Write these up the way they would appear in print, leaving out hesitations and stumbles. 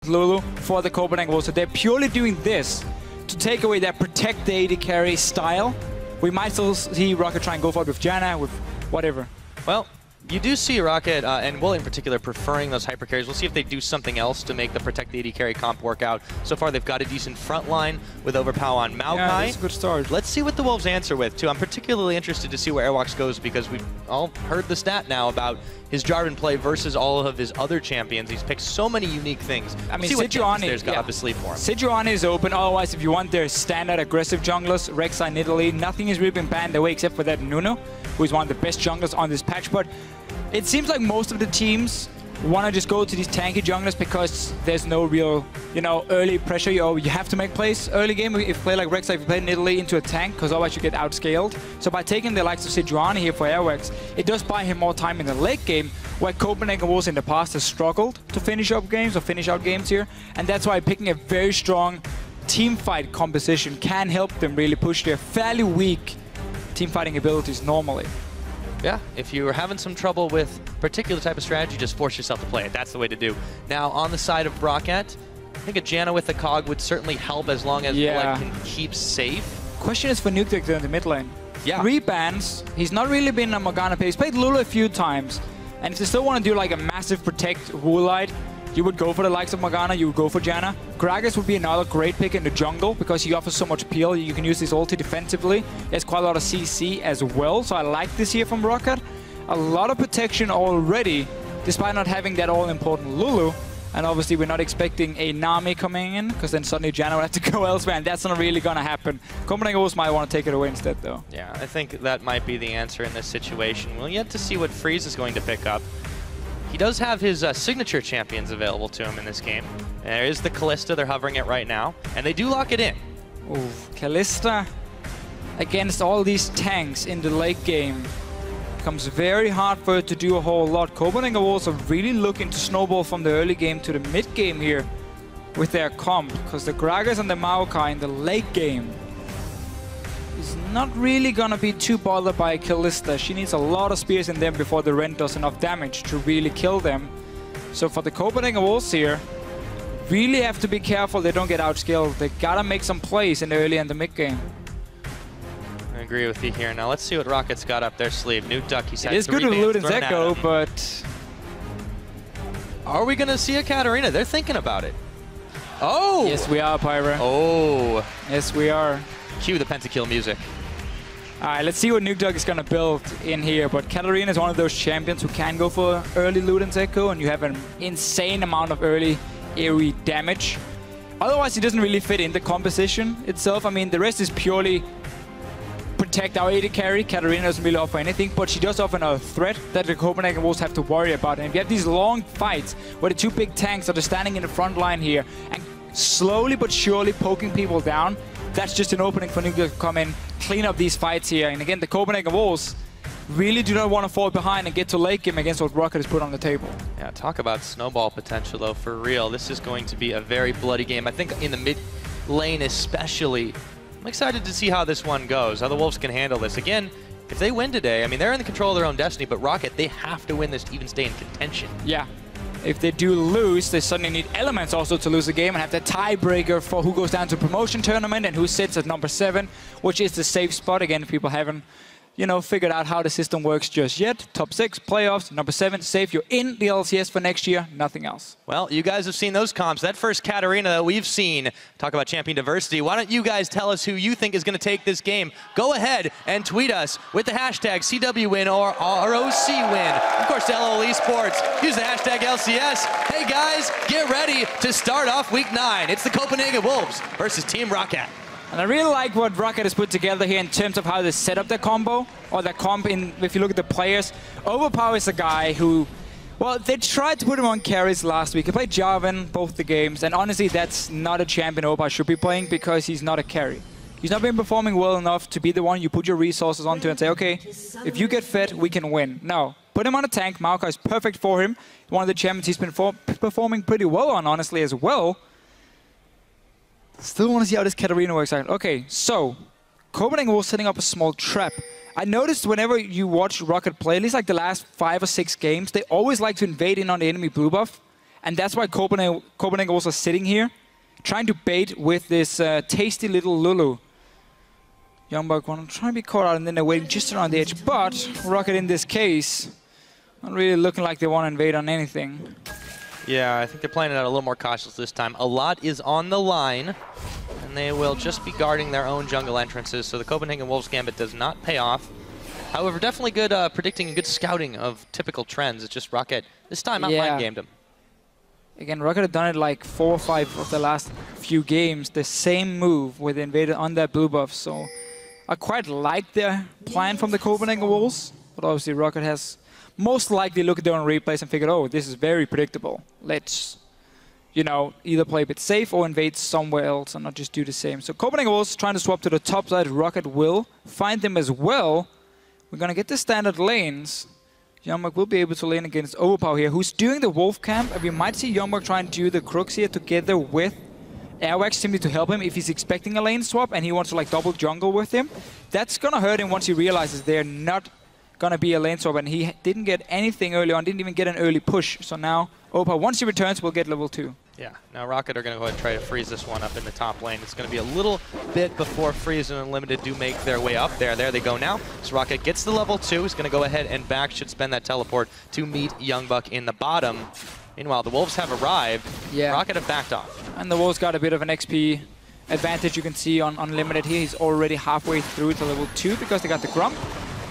Lulu for the Copenhagen Wolves. So they're purely doing this to take away that protect the AD carry style. We might still see ROCCAT try and go for it with Janna, with whatever. Well, you do see ROCCAT, and Will in particular, preferring those hyper carries. We'll see if they do something else to make the protect the AD carry comp work out. So far, they've got a decent front line with Overpow on Maokai. Yeah, that's a good start. Let's see what the Wolves answer with, too. I'm particularly interested to see where Airwaks goes because we've all heard the stat now about his Jarvan play versus all of his other champions. He's picked so many unique things. I mean, see what Sejuani's got up his sleeve for him. Sejuani is open. Otherwise, if you want their standard aggressive junglers, Rek'Sai in Italy, nothing has really been banned away except for that Nuno, who is one of the best junglers on this patch. But it seems like most of the teams want to just go to these tanky junglers because there's no real, early pressure. You have to make plays early game. If you play like Rek'Sai, if you play in Italy into a tank, because otherwise you get outscaled. So by taking the likes of Sejuani here for Airwaks, it does buy him more time in the late game, where Copenhagen Wolves in the past has struggled to finish out games here. And that's why picking a very strong team fight composition can help them really push their fairly weak team fighting abilities normally. Yeah, if you're having some trouble with a particular type of strategy, just force yourself to play it. That's the way to do. Now, on the side of ROCCAT, I think a Janna with the Kog would certainly help as long as Woolite can keep safe. Question is for Nukeduck in the mid lane. Yeah. 3 bans. He's not really been a Morgana play. He's played Lulu a few times. And if they still want to do like a massive protect Woolite, you would go for the likes of Morgana, you would go for Janna. Gragas would be another great pick in the jungle because he offers so much peel. You can use his ulti defensively. There's quite a lot of CC as well, so I like this here from ROCCAT. A lot of protection already, despite not having that all-important Lulu. And obviously we're not expecting a Nami coming in, because then suddenly Janna would have to go elsewhere, and that's not really going to happen. Copenhagen Wolves might want to take it away instead, though. Yeah, I think that might be the answer in this situation. We'll yet to see what Freeze is going to pick up. He does have his signature champions available to him in this game. There is the Kalista, they're hovering it right now, and they do lock it in. Ooh, Kalista against all these tanks in the late game. Becomes very hard for it to do a whole lot. Copenhagen Wolves are really looking to snowball from the early game to the mid game here with their comp, because the Gragas and the Maokai in the late game is not really gonna be too bothered by Kalista. She needs a lot of spears in them before the Ren does enough damage to really kill them. So for the Copenhagen Wolves here, really have to be careful they don't get outscaled. They gotta make some plays in the early and the mid game. I agree with you here. Now let's see what ROCCAT's got up their sleeve. Nukeduck, he's had 3 It's good with Luden's bans thrown Echo, but are we gonna see a Katarina? They're thinking about it. Oh! Yes, we are, Pyra. Oh! Yes, we are. Cue the pentakill music. Alright, let's see what Nukeduck is going to build in here. But Katarina is one of those champions who can go for early Luden's Echo, and you have an insane amount of early AoE damage. Otherwise, he doesn't really fit in the composition itself. I mean, the rest is purely protect our AD carry. Katarina doesn't really offer anything, but she does offer another threat that the Copenhagen Wolves have to worry about. And if you have these long fights where the 2 big tanks are just standing in the front line here and slowly but surely poking people down, that's just an opening for Nukeduck to come in, clean up these fights here. And again, the Copenhagen Wolves really do not want to fall behind and get to late game against what ROCCAT has put on the table. Yeah, talk about snowball potential, though, for real. This is going to be a very bloody game. I think in the mid lane especially, I'm excited to see how this one goes, how the Wolves can handle this. Again, if they win today, I mean, they're in the control of their own destiny, but ROCCAT, they have to win this to even stay in contention. Yeah. If they do lose, they suddenly need elements also to lose the game and have the tiebreaker for who goes down to promotion tournament and who sits at number 7, which is the safe spot. Again, people haven't, figured out how the system works just yet. Top 6, playoffs, number 7, safe. You're in the LCS for next year, nothing else. Well, you guys have seen those comps. That first Katarina that we've seen, talk about champion diversity. Why don't you guys tell us who you think is going to take this game? Go ahead and tweet us with the hashtag CWWin or ROCWin. Of course, LOL Esports. Use the hashtag LCS. Hey guys, get ready to start off week 9. It's the Copenhagen Wolves versus Team ROCCAT. And I really like what ROCCAT has put together here in terms of how they set up their combo, or their comp in, if you look at the players. Overpow is a guy who, well, they tried to put him on carries last week. He played Jarvan both the games, and honestly, that's not a champion Overpow should be playing because he's not a carry. He's not been performing well enough to be the one you put your resources onto and say, okay, if you get fed, we can win. No, put him on a tank. Maokai is perfect for him. One of the champions he's been performing pretty well on, honestly, as well. Still want to see how this Katarina works out. Okay, so Copenhagen was setting up a small trap. I noticed whenever you watch ROCCAT play, at least like the last 5 or 6 games, they always like to invade in on the enemy blue buff And that's why Copenhagen Wolves are sitting here, trying to bait with this tasty little Lulu. YoungBuck want to try and be caught out, and then they're waiting just around the edge. But ROCCAT in this case, not really looking like they want to invade on anything. Yeah, I think they're playing it out a little more cautious this time. A lot is on the line, and they will just be guarding their own jungle entrances, so the Copenhagen Wolves gambit does not pay off. However, definitely good predicting and good scouting of typical trends. It's just ROCCAT this time outline gamed them. Again, ROCCAT have done it like 4 or 5 of the last few games. The same move with invaded on that blue buff, so I quite like their plan from the Copenhagen Wolves, but obviously ROCCAT has most likely looked at their own replays and figured, oh, this is very predictable. Let's, you know, either play a bit safe or invade somewhere else and not just do the same. So Copenhagen Wolves trying to swap to the top side. ROCCAT will find them as well. We're going to get the standard lanes. YoungBuck will be able to lane against Overpow here, who's doing the Wolf Camp, and we might see YoungBuck try and do the Crooks here together with Airwaks simply to help him if he's expecting a lane swap and he wants to like double jungle with him. That's going to hurt him once he realizes they're not going to be a lane swap, and he didn't get anything early on, didn't even get an early push. So now Overpow, once he returns, will get level 2. Yeah, now ROCCAT are going to go ahead and try to freeze this one up in the top lane. It's going to be a little bit before Freeze and Unlimited do make their way up there. There they go now. So ROCCAT gets the level 2. He's going to go ahead and back, should spend that teleport to meet YoungBuck in the bottom. Meanwhile, the Wolves have arrived. Yeah. ROCCAT have backed off. And the Wolves got a bit of an XP advantage. You can see on Unlimited here, he's already halfway through to level 2 because they got the Grump,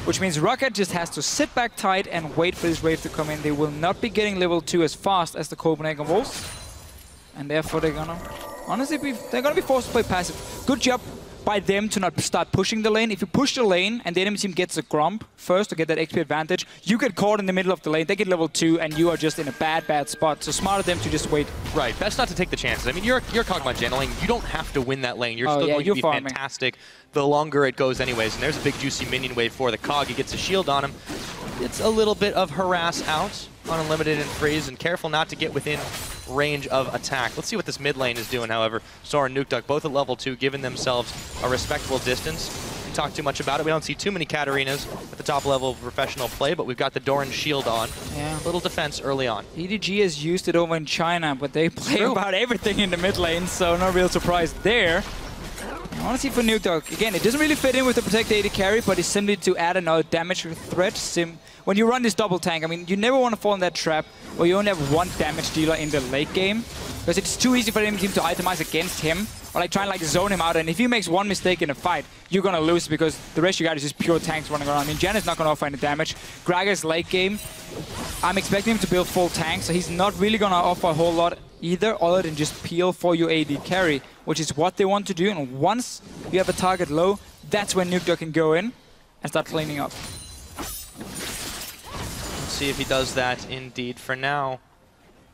which means ROCCAT just has to sit back tight and wait for this wave to come in. They will not be getting level 2 as fast as the Copenhagen Wolves. And therefore they're gonna, honestly, they're gonna be forced to play passive. Good job by them to not start pushing the lane. If you push the lane and the enemy team gets a Grump first to get that XP advantage, you get caught in the middle of the lane, they get level 2, and you are just in a bad spot. So smart of them to just wait. Right, best not to take the chances. I mean, you're Kog'Maw channeling. You don't have to win that lane. You're still going to be farming. Fantastic the longer it goes anyways. And there's a big juicy minion wave for the Kog. He gets a shield on him. It's a little bit of harass out on Unlimited and Freeze, and careful not to get within range of attack. Let's see what this mid lane is doing, however. Soren and Nukeduck both at level 2, giving themselves a respectable distance. We talk too much about it. We don't see too many Katarinas at the top level of professional play, but we've got the Doran shield on. Yeah. A little defense early on. EDG has used it over in China, but they play about everything in the mid lane, so no real surprise there. I want to see for Nukeduck. Again, it doesn't really fit in with the Protect AD carry, but it's simply to add another damage threat. When you run this double tank, I mean, you never want to fall in that trap where you only have one damage dealer in the late game, because it's too easy for the enemy team to itemize against him, or like try and like zone him out, and if he makes one mistake in a fight, you're gonna lose because the rest you got is just pure tanks running around. I mean, Janna's not gonna offer any damage. Gragas late game, I'm expecting him to build full tank, so he's not really gonna offer a whole lot either, other than just peel for your AD carry, which is what they want to do. And once you have a target low, that's when Nukeduck can go in and start cleaning up. Let's see if he does that indeed. For now,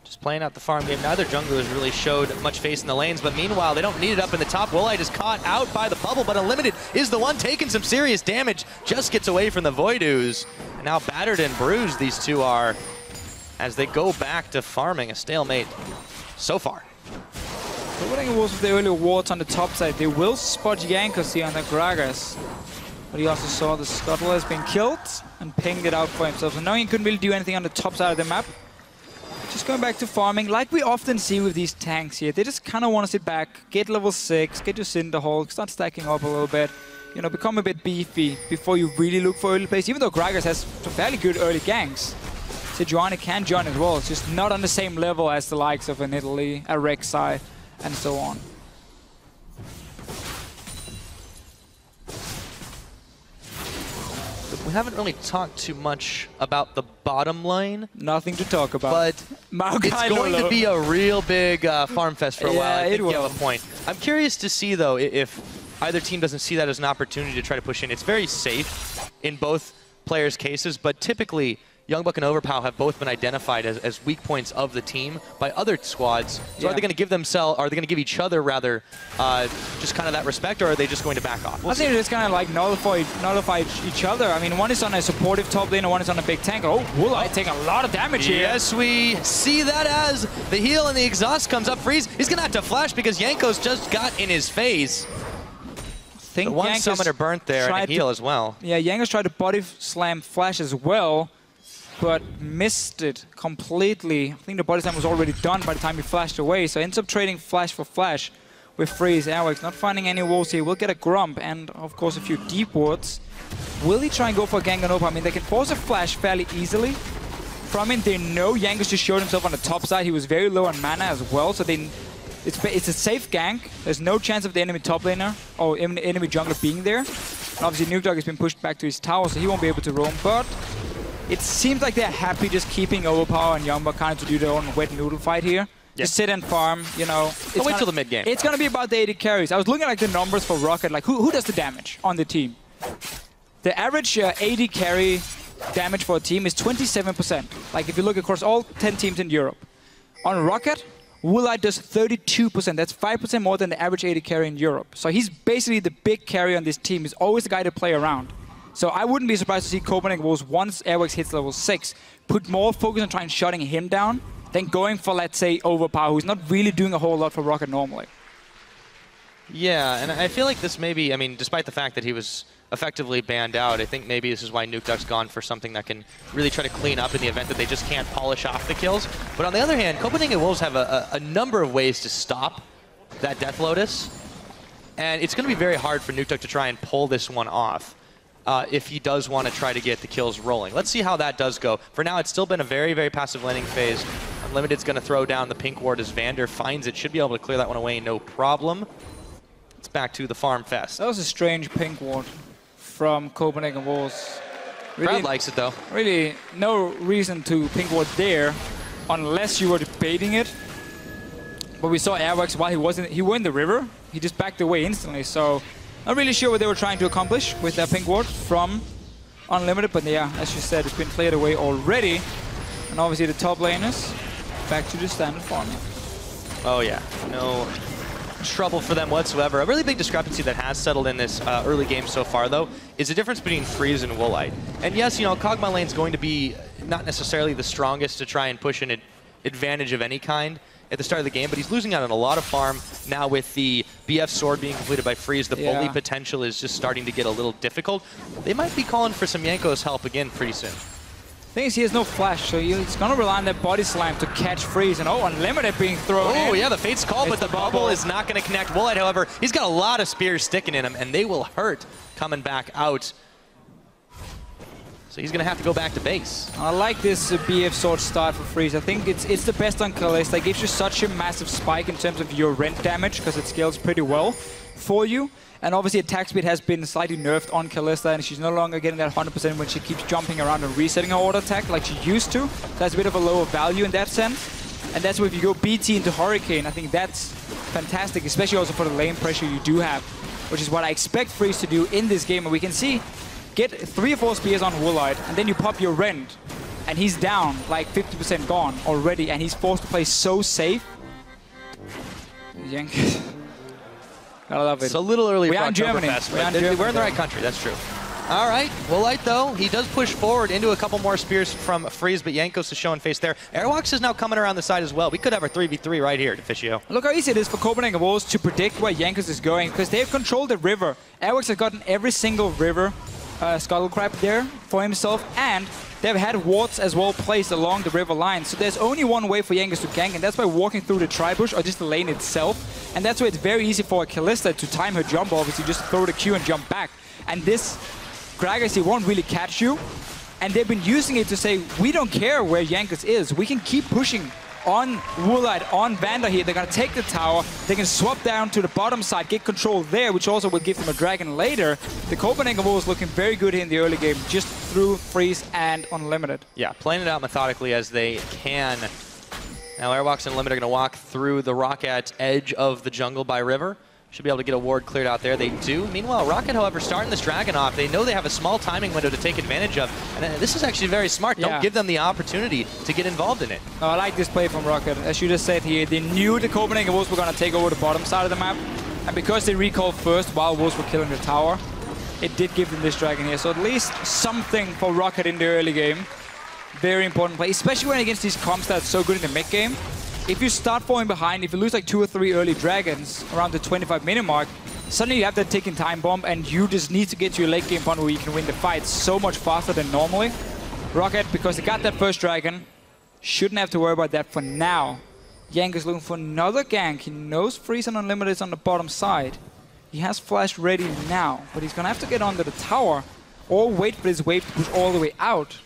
just playing out the farm game. Neither junglers really showed much face in the lanes, but meanwhile, they don't need it up in the top. Woolite is caught out by the bubble, but Unlimited is the one taking some serious damage. Just gets away from the Voidoos. And now battered and bruised, these two are, as they go back to farming. A stalemate so far. Copenhagen Wolves with the early wards on the top side. They will spot Jankos here on the Gragas. But he also saw the Scuttle has been killed and pinged it out for himself. So now he couldn't really do anything on the top side of the map. Just going back to farming, like we often see with these tanks here. They just kind of want to sit back, get level 6, get your Cinderhulk, start stacking up a little bit. You know, become a bit beefy before you really look for early plays. Even though Gragas has some fairly good early ganks. Sejuani can join as well. It's just not on the same level as the likes of an Italy, a Rek'Sai, and so on. We haven't really talked too much about the bottom lane. Nothing to talk about. But Maokai it's going to be a real big farm fest for a while. I think you have a point. I'm curious to see, though, if either team doesn't see that as an opportunity to try to push in. It's very safe in both players' cases, but typically YoungBuck and Overpow have both been identified as weak points of the team by other squads. So are they going to give themselves, are they going to give each other rather just kind of that respect, or are they just going to back off? I think they're just kind of like nullify each other. I mean, one is on a supportive top lane and one is on a big tank. Oh, Woolite taking a lot of damage here. Yes, we see that as the heal and the exhaust comes up. Freeze, he's going to have to flash because Jankos just got in his face. The one Jankos summoner burnt there and a heal as well. Yeah, Jankos tried to body slam flash as well. but missed it completely. I think the body slam was already done by the time he flashed away, so ends up trading flash for flash with Freeze. Airwaks not finding any walls here. We'll get a Grump and, of course, a few deep wards. Will he try and go for a gank on Overpow? I mean, they can force a flash fairly easily. From him, they know Jankos just showed himself on the top side. He was very low on mana as well, so it's a safe gank. There's no chance of the enemy top laner or enemy jungler being there. And obviously, Nukeduck has been pushed back to his tower, so he won't be able to roam. But it seems like they're happy just keeping Overpow and YoungBuck kind of to do their own wet noodle fight here. Yeah. Just sit and farm, you know. I'll wait till the mid game. It's going to be about the AD carries. I was looking at like the numbers for ROCCAT, like who does the damage on the team? The average AD carry damage for a team is 27%. Like if you look across all 10 teams in Europe. On ROCCAT, Woolite does 32%. That's 5% more than the average AD carry in Europe. So he's basically the big carry on this team. He's always the guy to play around. So I wouldn't be surprised to see Copenhagen Wolves, once Airwaks hits level 6, put more focus on trying shutting him down than going for, let's say, Overpow, who's not really doing a whole lot for ROCCAT normally. Yeah, and I feel like this maybe, I mean, despite the fact that he was effectively banned out, I think maybe this is why Nukeduck's gone for something that can really try to clean up in the event that they just can't polish off the kills. But on the other hand, Copenhagen Wolves have a number of ways to stop that Death Lotus. And it's going to be very hard for Nukeduck to try and pull this one off if he does want to try to get the kills rolling. Let's see how that does go. For now, it's still been a very, very passive laning phase. Unlimited's going to throw down the pink ward as Vander finds it. Should be able to clear that one away, no problem. It's back to the farm fest. That was a strange pink ward from Copenhagen Wolves. Really, crowd likes it though. Really, no reason to pink ward there, unless you were debating it. But we saw Airwaks while he went in the river. He just backed away instantly. So not really sure what they were trying to accomplish with that pink ward from Unlimited. But yeah, as you said, it's been cleared away already. And obviously the top laners back to the standard farming. Oh yeah, no trouble for them whatsoever. A really big discrepancy that has settled in this early game so far, though, is the difference between Freeze and Woolite. And yes, you know, Kog'Maw lane's going to be not necessarily the strongest to try and push an advantage of any kind at the start of the game, but he's losing out on a lot of farm now with the BF sword being completed by Freeze. The bully potential is just starting to get a little difficult. They might be calling for some Jankos help again pretty soon. Thing is, he has no flash, so he's gonna rely on that body slam to catch Freeze. And oh, Unlimited being thrown in. Oh yeah, the Fate's call, but the bubble is not gonna connect Woolite. However, he's got a lot of spears sticking in him, and they will hurt coming back out. So he's gonna have to go back to base. I like this BF sword start for Freeze. I think it's the best on Kalista. It gives you such a massive spike in terms of your rent damage, because it scales pretty well for you. And obviously attack speed has been slightly nerfed on Kalista, and she's no longer getting that 100% when she keeps jumping around and resetting her auto attack like she used to. That's a bit of a lower value in that sense. And that's where if you go BT into Hurricane, I think that's fantastic, especially also for the lane pressure you do have, which is what I expect Freeze to do in this game. And we can see, get 3 or 4 spears on Woolite, and then you pop your rent, and he's down like 50% gone already, and he's forced to play so safe. Jankos. I love it. It's a little early for in Germany. We're in the right country, that's true. All right, Woolite though, he does push forward into a couple more spears from Freeze, but Jankos is showing face there. Airwaks is now coming around the side as well. We could have our 3v3 right here, Deficio. Look how easy it is for Copenhagen Wolves to predict where Jankos is going, because they've controlled the river. Airwaks have gotten every single river scuttle crab there for himself, and they've had wards as well placed along the river line. So there's only one way for Jankos to gank, and that's by walking through the tri-bush or just the lane itself. And that's why it's very easy for a Kalista to time her jump, obviously, just throw the Q and jump back. And this Gragas, he won't really catch you. And they've been using it to say, we don't care where Jankos is. We can keep pushing on Woolite, on Vander here. They're going to take the tower. They can swap down to the bottom side, get control there, which also will give them a dragon later. The Copenhagen Wolves looking very good here in the early game, just through Freeze and Unlimited. Yeah, playing it out methodically as they can. Now Airwaks and Unlimited are going to walk through the ROCCAT edge of the jungle by river. Should be able to get a ward cleared out there. They do. Meanwhile, ROCCAT, however, starting this dragon off. They know they have a small timing window to take advantage of. And this is actually very smart. Don't give them the opportunity to get involved in it. Oh, I like this play from ROCCAT. As you just said here, they knew the Copenhagen Wolves were going to take over the bottom side of the map. And because they recalled first while Wolves were killing the tower, it did give them this dragon here. So at least something for ROCCAT in the early game. Very important play, especially when against these comps that's so good in the mid game. If you start falling behind, if you lose like 2 or 3 early dragons around the 25-minute mark, suddenly you have that ticking time bomb, and you just need to get to your late game point where you can win the fight so much faster than normally. ROCCAT, because they got that first dragon, shouldn't have to worry about that for now. Jankos looking for another gank. He knows Freeze and Unlimited is on the bottom side. He has Flash ready now, but he's gonna have to get onto the tower or wait for his wave to push all the way out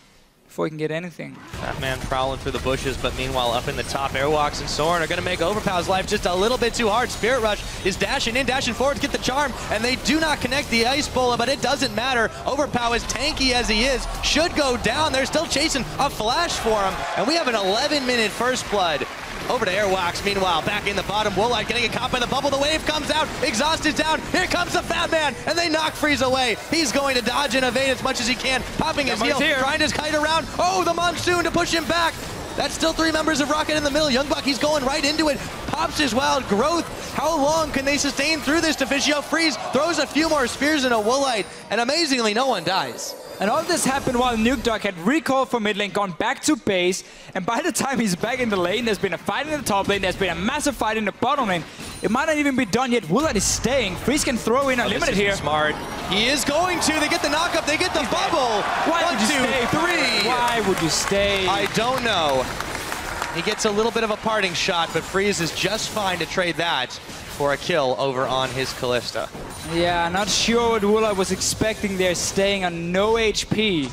before he can get anything. That man prowling through the bushes, but meanwhile up in the top, Airwaks and Soren are going to make Overpow's life just a little bit too hard. Spirit Rush is dashing in, dashing forward to get the charm, and they do not connect the Ice Bola, but it doesn't matter. Overpow, as tanky as he is, should go down. They're still chasing a flash for him, and we have an 11-minute first blood. Over to Airwaks, meanwhile, back in the bottom. Woolite getting a caught by the bubble. The wave comes out. Exhaust is down. Here comes the Fat Man, and they knock Freeze away. He's going to dodge and evade as much as he can. Popping his heel, trying to kite around. Oh, the Monsoon to push him back. That's still 3 members of ROCCAT in the middle. YoungBuck, he's going right into it. Pops his wild growth. How long can they sustain through this? Deficio Freeze throws a few more spears in a Woolite, and amazingly, no one dies. And all this happened while Nukeduck had recalled from mid lane, gone back to base, and by the time he's back in the lane, there's been a fight in the top lane, there's been a massive fight in the bottom lane. It might not even be done yet. Woolite is staying. Freeze can throw in Unlimited here. Smart. He is going to. They get the knockup. They get the bubble. Why would you stay? 3. Why would you stay? I don't know. He gets a little bit of a parting shot, but Freeze is just fine to trade that for a kill over on his Kalista. Yeah, not sure what Woolite was expecting there, staying on no HP.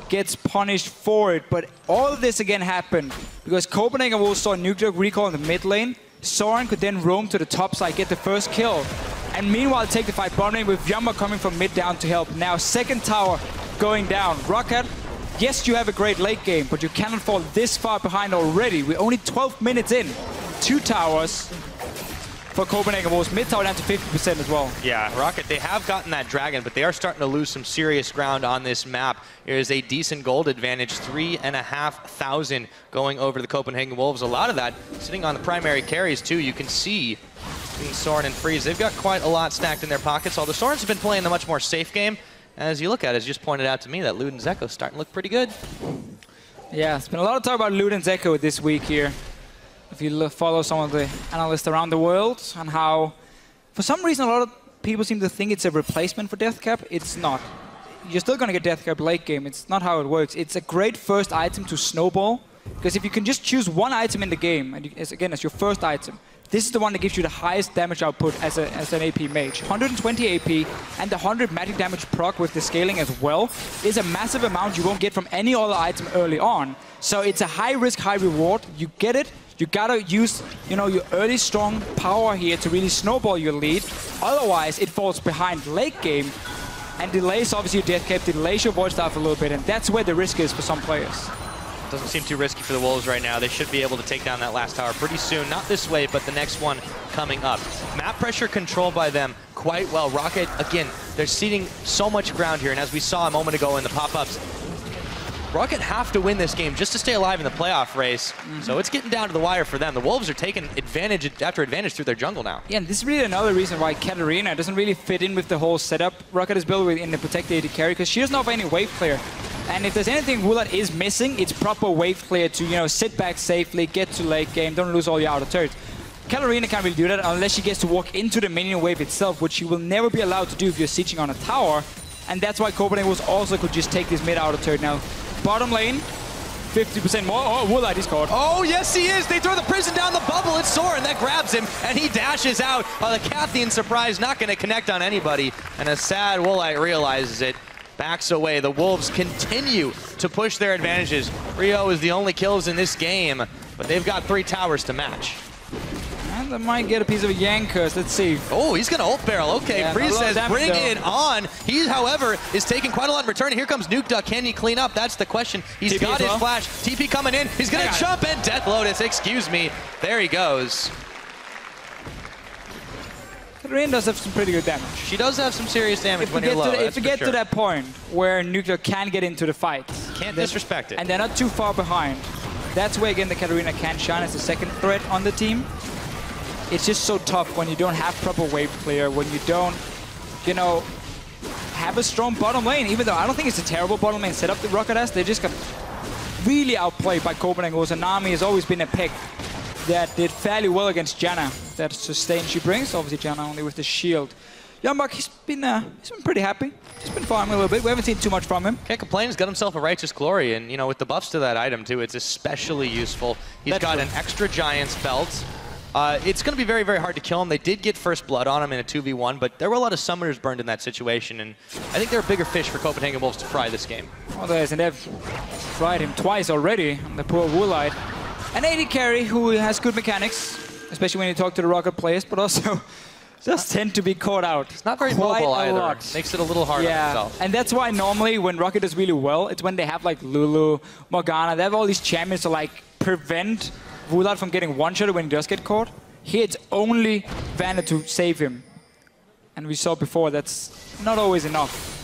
Gets punished for it, but all of this again happened because Copenhagen Wolves saw Nukeduck recall in the mid lane. Soren could then roam to the top side, get the first kill, and meanwhile take the fight bottom lane with YoungBuck coming from mid down to help. Now second tower going down. ROCCAT, yes, you have a great late game, but you cannot fall this far behind already. We're only 12 minutes in. 2 towers for Copenhagen Wolves. Mid tower down to 50% as well. Yeah, ROCCAT, they have gotten that dragon, but they are starting to lose some serious ground on this map. There is a decent gold advantage, 3,500 going over the Copenhagen Wolves. A lot of that sitting on the primary carries too. You can see between Soren and Freeze, they've got quite a lot stacked in their pockets. Although Soren's have been playing the much more safe game. As you look at it, as you just pointed out to me, that Luden's Echo is starting to look pretty good. Yeah, it's been a lot of talk about Luden's Echo this week here. If you follow some of the analysts around the world and how, for some reason, a lot of people seem to think it's a replacement for Deathcap. It's not. You're still going to get Deathcap late game. It's not how it works. It's a great first item to snowball, because if you can just choose one item in the game, and again, as your first item, this is the one that gives you the highest damage output as an AP mage. 120 AP and the 100 magic damage proc with the scaling as well is a massive amount you won't get from any other item early on. So it's a high risk, high reward. You get it. You gotta use, your early strong power here to really snowball your lead. Otherwise, it falls behind late game and delays obviously your Deathcap, delays your Void Staff a little bit, and that's where the risk is for some players. Doesn't seem too risky for the Wolves right now. They should be able to take down that last tower pretty soon. Not this wave, but the next one coming up. Map pressure controlled by them quite well. ROCCAT, again, they're ceding so much ground here, and as we saw a moment ago in the pop-ups, ROCCAT have to win this game just to stay alive in the playoff race. So it's getting down to the wire for them. The Wolves are taking advantage after advantage through their jungle now. Yeah, and this is really another reason why Katarina doesn't really fit in with the whole setup ROCCAT is built with in the Protect AD carry, because she doesn't offer any wave clear. And if there's anything Woolite is missing, it's proper wave clear to, sit back safely, get to late game, don't lose all your outer turrets. Katarina can't really do that unless she gets to walk into the minion wave itself, which she will never be allowed to do if you're sieging on a tower. And that's why Copenhagen Wolves also could just take this mid outer turret now. Bottom lane, 50% more. Oh, Woolite is caught. Oh, yes, he is. They throw the prison down the bubble. It's Soren that grabs him, and he dashes out. The Cathian surprise not going to connect on anybody. And a sad Woolite realizes it. Backs away. The Wolves continue to push their advantages. Rio is the only kills in this game, but they've got 3 towers to match. And they might get a piece of Jankos. Let's see. Oh, he's going to ult barrel. Okay, yeah, Freeze says bring it on. He, however, is taking quite a lot in return. Here comes Nukeduck. Can he clean up? That's the question. He's got his flash. TP coming in. He's going to jump and Death Lotus. Excuse me. There he goes. Katarina does have some pretty good damage. She does have some serious damage when you're low. If we get to that point where Nukeduck can get into the fight. Can't disrespect it. And they're not too far behind. That's where, again, the Katarina can shine as the second threat on the team. It's just so tough when you don't have proper wave clear, when you don't, have a strong bottom lane. Even though I don't think it's a terrible bottom lane setup that ROCCAT has, they just got really outplayed by Copenhagen Wolves. And Nami has always been a pick that did fairly well against Janna. That sustain she brings, obviously Janna only with the shield. YoungBuck, he's been pretty happy. Just been farming a little bit. We haven't seen too much from him. Can't complain. He's got himself a Righteous Glory, and you know, with the buffs to that item too, it's especially useful. He's got an extra Giant's belt. It's going to be very, very hard to kill him. They did get first blood on him in a 2v1, but there were a lot of summoners burned in that situation, and I think there are bigger fish for Copenhagen Wolves to fry this game. Well, there is, and they've fried him twice already, the poor Woolite. An AD carry who has good mechanics, especially when you talk to the ROCCAT players, but also just tend to be caught out. It's not very mobile either. Makes it a little hard on himself. And that's why normally when ROCCAT does really well, it's when they have like Lulu, Morgana, they have all these champions to like prevent Woolite from getting one-shotted when he does get caught. Here it's only Vander to save him. And we saw before that's not always enough.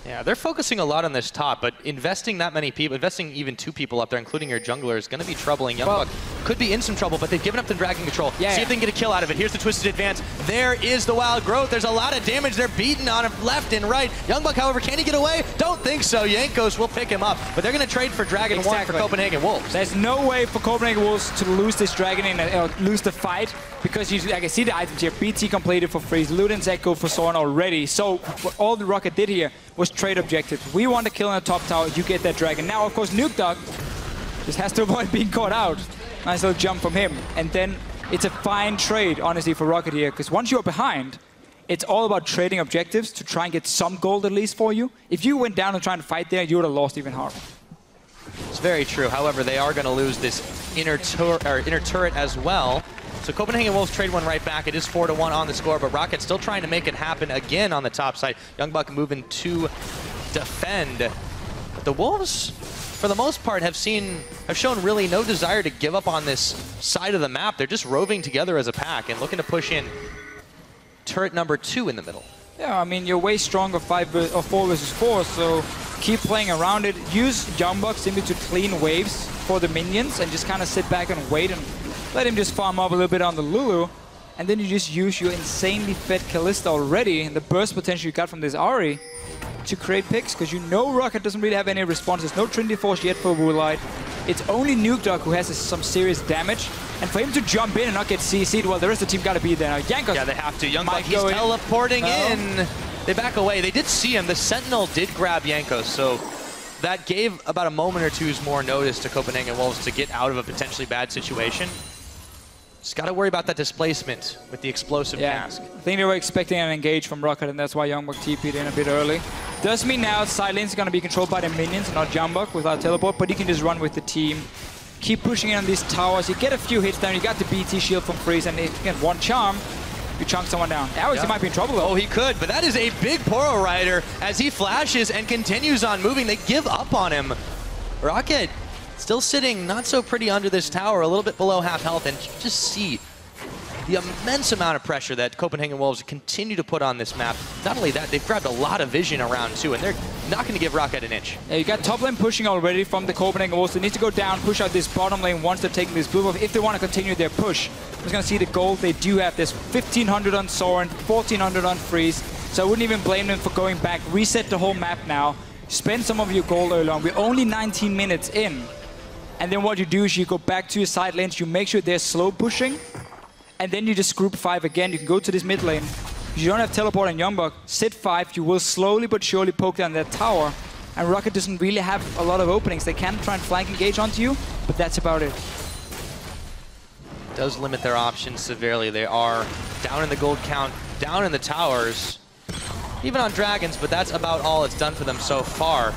Yeah, they're focusing a lot on this top, but investing that many people, investing even 2 people up there, including your jungler, is going to be troubling. YoungBuck could be in some trouble, but they've given up the Dragon Control. See if they can get a kill out of it. Here's the Twisted Advance. There is the Wild Growth. There's a lot of damage. They're beating on him left and right. YoungBuck, however, can he get away? Don't think so. Jankos will pick him up, but they're going to trade for Dragon 1 for Copenhagen Wolves. There's no way for Copenhagen Wolves to lose this Dragon and lose the fight, because I can see the items here. BT completed for free. Lgends Echo for Soren already. So what all the ROCCAT did here was trade objectives. We want to kill in the top tower, you get that Dragon. Now, of course, Nukeduck just has to avoid being caught out. Nice little jump from him. And then it's a fine trade, honestly, for ROCCAT here, because once you're behind, it's all about trading objectives to try and get some gold at least for you. If you went down and tried to fight there, you would have lost even harder. It's very true. However, they are going to lose this inner turret as well. So Copenhagen Wolves trade one right back. It is 4-1 on the score, but ROCCAT still trying to make it happen again on the top side. YoungBuck moving to defend. But the Wolves, for the most part, have shown really no desire to give up on this side of the map. They're just roving together as a pack and looking to push in turret number 2 in the middle. Yeah, I mean, you're way stronger 4 versus 4, so keep playing around it. Use YoungBuck simply to clean waves for the minions and just kind of sit back and wait and let him just farm up a little bit on the Lulu. And then you just use your insanely fed Kalista already and the burst potential you got from this Ahri to create picks, because you know ROCCAT doesn't really have any responses. No Trinity Force yet for Woolite. It's only Nukeduck who has some serious damage. And for him to jump in and not get CC'd, well, the rest of the team got to be there. Now, Jankos, yeah, they have to. YoungBuck, he's teleporting in. They back away. They did see him. The Sentinel did grab Jankos, so that gave about a moment or two's more notice to Copenhagen Wolves to get out of a potentially bad situation. Just got to worry about that displacement with the explosive cask. I think they were expecting an engage from ROCCAT, and that's why YoungBuck TP'd in a bit early. Does mean now side lanes are going to be controlled by the minions, not YoungBuck without teleport, but you can just run with the team. Keep pushing in on these towers. You get a few hits down. You got the BT shield from Freeze, and if you get one charm, you chunk someone down. Airwaks, he might be in trouble, though. Oh, he could, but that is a big Poro Rider as he flashes and continues on moving. They give up on him. ROCCAT still sitting not so pretty under this tower, a little bit below half health, and you just see the immense amount of pressure that Copenhagen Wolves continue to put on this map. Not only that, they've grabbed a lot of vision around too, and they're not going to give ROCCAT an inch. Yeah, you got top lane pushing already from the Copenhagen Wolves. They need to go down, push out this bottom lane once they're taking this blue buff if they want to continue their push. I'm just going to see the gold they do have. There's 1,500 on Soren, 1,400 on Freeze, so I wouldn't even blame them for going back. Reset the whole map now. Spend some of your gold early on. We're only 19 minutes in. And then what you do is you go back to your side lanes, you make sure they're slow pushing, and then you just group 5 again. You can go to this mid lane. You don't have teleport on YoungBuck. Sit 5, you will slowly but surely poke down that tower. And ROCCAT doesn't really have a lot of openings. They can try and flank engage onto you, but that's about it. Does limit their options severely. They are down in the gold count, down in the towers, even on dragons, but that's about all it's done for them so far.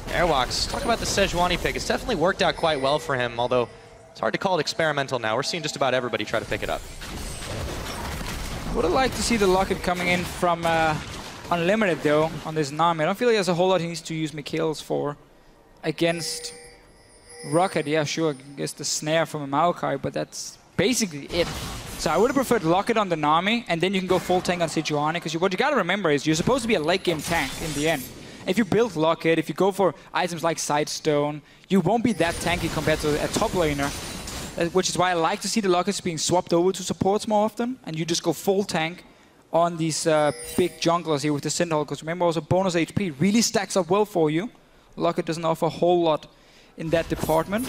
Airwaks, talk about the Sejuani pick. It's definitely worked out quite well for him, although it's hard to call it experimental now. We're seeing just about everybody try to pick it up. Would have liked to see the Locket coming in from Unlimited, though, on this Nami. I don't feel like there's a whole lot he needs to use Mikhail's for against ROCCAT. Yeah, sure, I guess the snare from a Maokai, but that's basically it. So I would have preferred Locket on the Nami, and then you can go full tank on Sejuani, because what you got to remember is you're supposed to be a late game tank in the end. If you build Locket, if you go for items like Sidestone, you won't be that tanky compared to a top laner. Which is why I like to see the Lockets being swapped over to supports more often, and you just go full tank on these big junglers here with the Sentinel, because remember also bonus HP really stacks up well for you. Locket doesn't offer a whole lot in that department.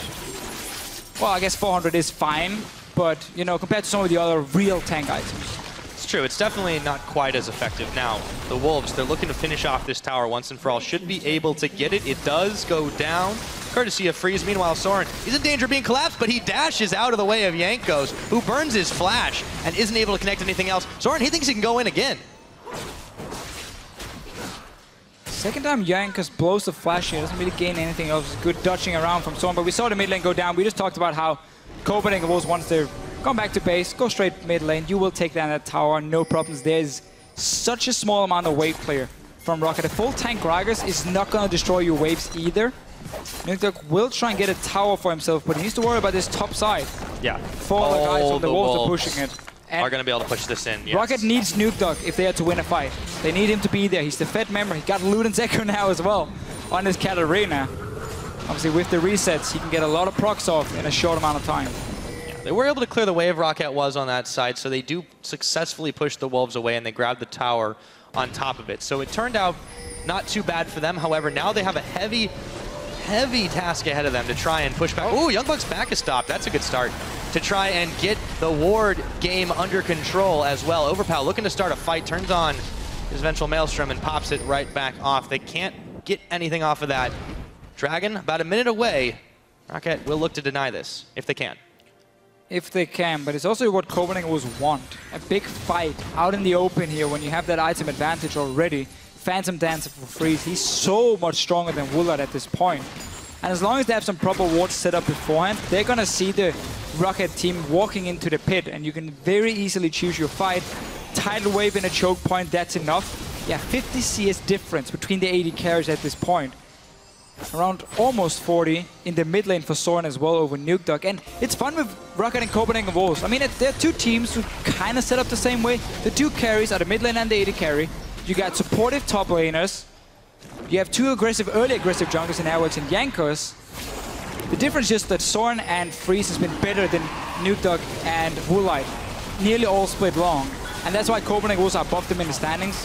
Well, I guess 400 is fine, but you know, compared to some of the other real tank items. It's true. It's definitely not quite as effective. Now, the Wolves, they're looking to finish off this tower once and for all. Should be able to get it. It does go down, courtesy of Freeze. Meanwhile, Soren, he's in danger of being collapsed, but he dashes out of the way of Jankos, who burns his flash and isn't able to connect anything else. Soren, he thinks he can go in again. Second time Jankos blows the flash here, doesn't really gain anything else. Good dodging around from Soren, but we saw the mid lane go down. We just talked about how Copenhagen Wolves, once they're gone back to base, go straight mid lane. You will take down that tower, no problems. There's such a small amount of wave clear from ROCCAT. A full tank Gragas is not going to destroy your waves either. Nukeduck will try and get a tower for himself, but he needs to worry about this top side. Yeah. For the guys from the Wolves are pushing it. And are going to be able to push this in, yes. ROCCAT needs Nukeduck if they are to win a fight. They need him to be there. He's the Fed member. He got Lugends Echo now as well on his Katarina. Obviously, with the resets, he can get a lot of procs off in a short amount of time. Yeah, they were able to clear the wave ROCCAT was on that side, so they do successfully push the Wolves away, and they grab the tower on top of it. So it turned out not too bad for them. However, now they have a heavy task ahead of them to try and push back. Oh, YoungBuck's back is stopped. That's a good start to try and get the ward game under control as well. Overpow looking to start a fight, turns on his Vengeful Maelstrom and pops it right back off. They can't get anything off of that. Dragon, about a minute away. ROCCAT will look to deny this, if they can. If they can, but it's also what Copenhagen Wolves want. A big fight out in the open here when you have that item advantage already. Phantom Dancer for Freeze, he's so much stronger than Woolite at this point. And as long as they have some proper wards set up beforehand, they're gonna see the ROCCAT team walking into the pit, and you can very easily choose your fight. Tidal Wave in a choke point, that's enough. Yeah, 50 CS difference between the AD carries at this point. Around almost 40 in the mid lane for Soren as well over Nukeduck. And it's fun with ROCCAT and Copenhagen Wolves. I mean, they're two teams who kind of set up the same way. The two carries are the mid lane and the AD carry. You got supportive top laners. You have two early aggressive junglers in Airwaks and Jankos. The difference is that Soren and Freeze has been better than Nukeduck and Woolite. Nearly all split long. And that's why Copenhagen Wolves are above them in the standings.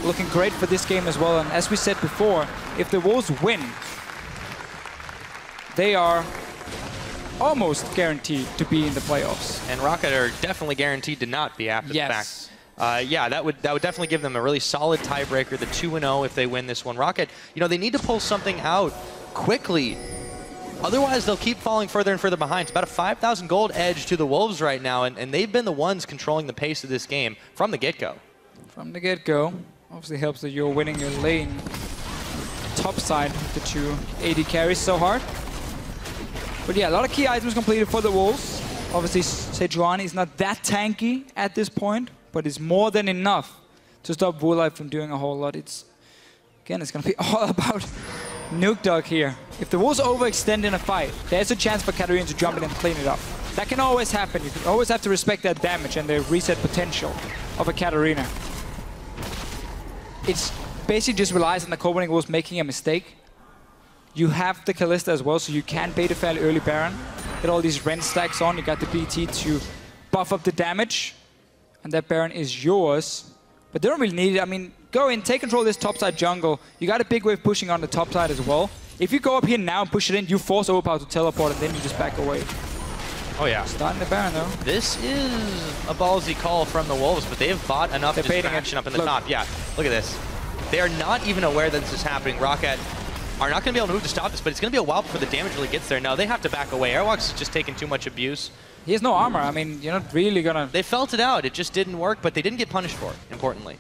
Looking great for this game as well. And as we said before, if the Wolves win, they are almost guaranteed to be in the playoffs. And ROCCAT are definitely guaranteed to not be after the fact. Yeah, that would definitely give them a really solid tiebreaker, the 2-0 if they win this one. ROCCAT, you know, they need to pull something out quickly. Otherwise, they'll keep falling further and further behind. It's about a 5,000 gold edge to the Wolves right now, and they've been the ones controlling the pace of this game from the get-go. From the get-go. Obviously helps that you're winning your lane top side with the two AD carries so hard. But yeah, a lot of key items completed for the Wolves. Obviously, Sejuani is not that tanky at this point, but it's more than enough to stop Woolite from doing a whole lot. Again, it's going to be all about Nukeduck here. If the Wolves overextend in a fight, there's a chance for Katarina to jump in and clean it up. That can always happen. You can always have to respect that damage and the reset potential of a Katarina. It's basically just relies on the Copenhagen Wolves making a mistake. You have the Kalista as well, so you can bait a fairly early Baron. Get all these Ren stacks on. You got the BT to buff up the damage. And that Baron is yours. But they don't really need it. I mean, go in, take control of this topside jungle. You got a big wave pushing on the top side as well. If you go up here now and push it in, you force Overpow to teleport, and then you just back away. Oh, yeah. Starting the Baron, though. This is a ballsy call from the Wolves, but they have bought enough distraction up in the top. Yeah, look at this. They are not even aware that this is happening. ROCCAT are not going to be able to move to stop this, but it's going to be a while before the damage really gets there. No, they have to back away. Airwaks is just taking too much abuse. He has no armor. I mean, you're not really going to... They felt it out. It just didn't work, but they didn't get punished for it, importantly.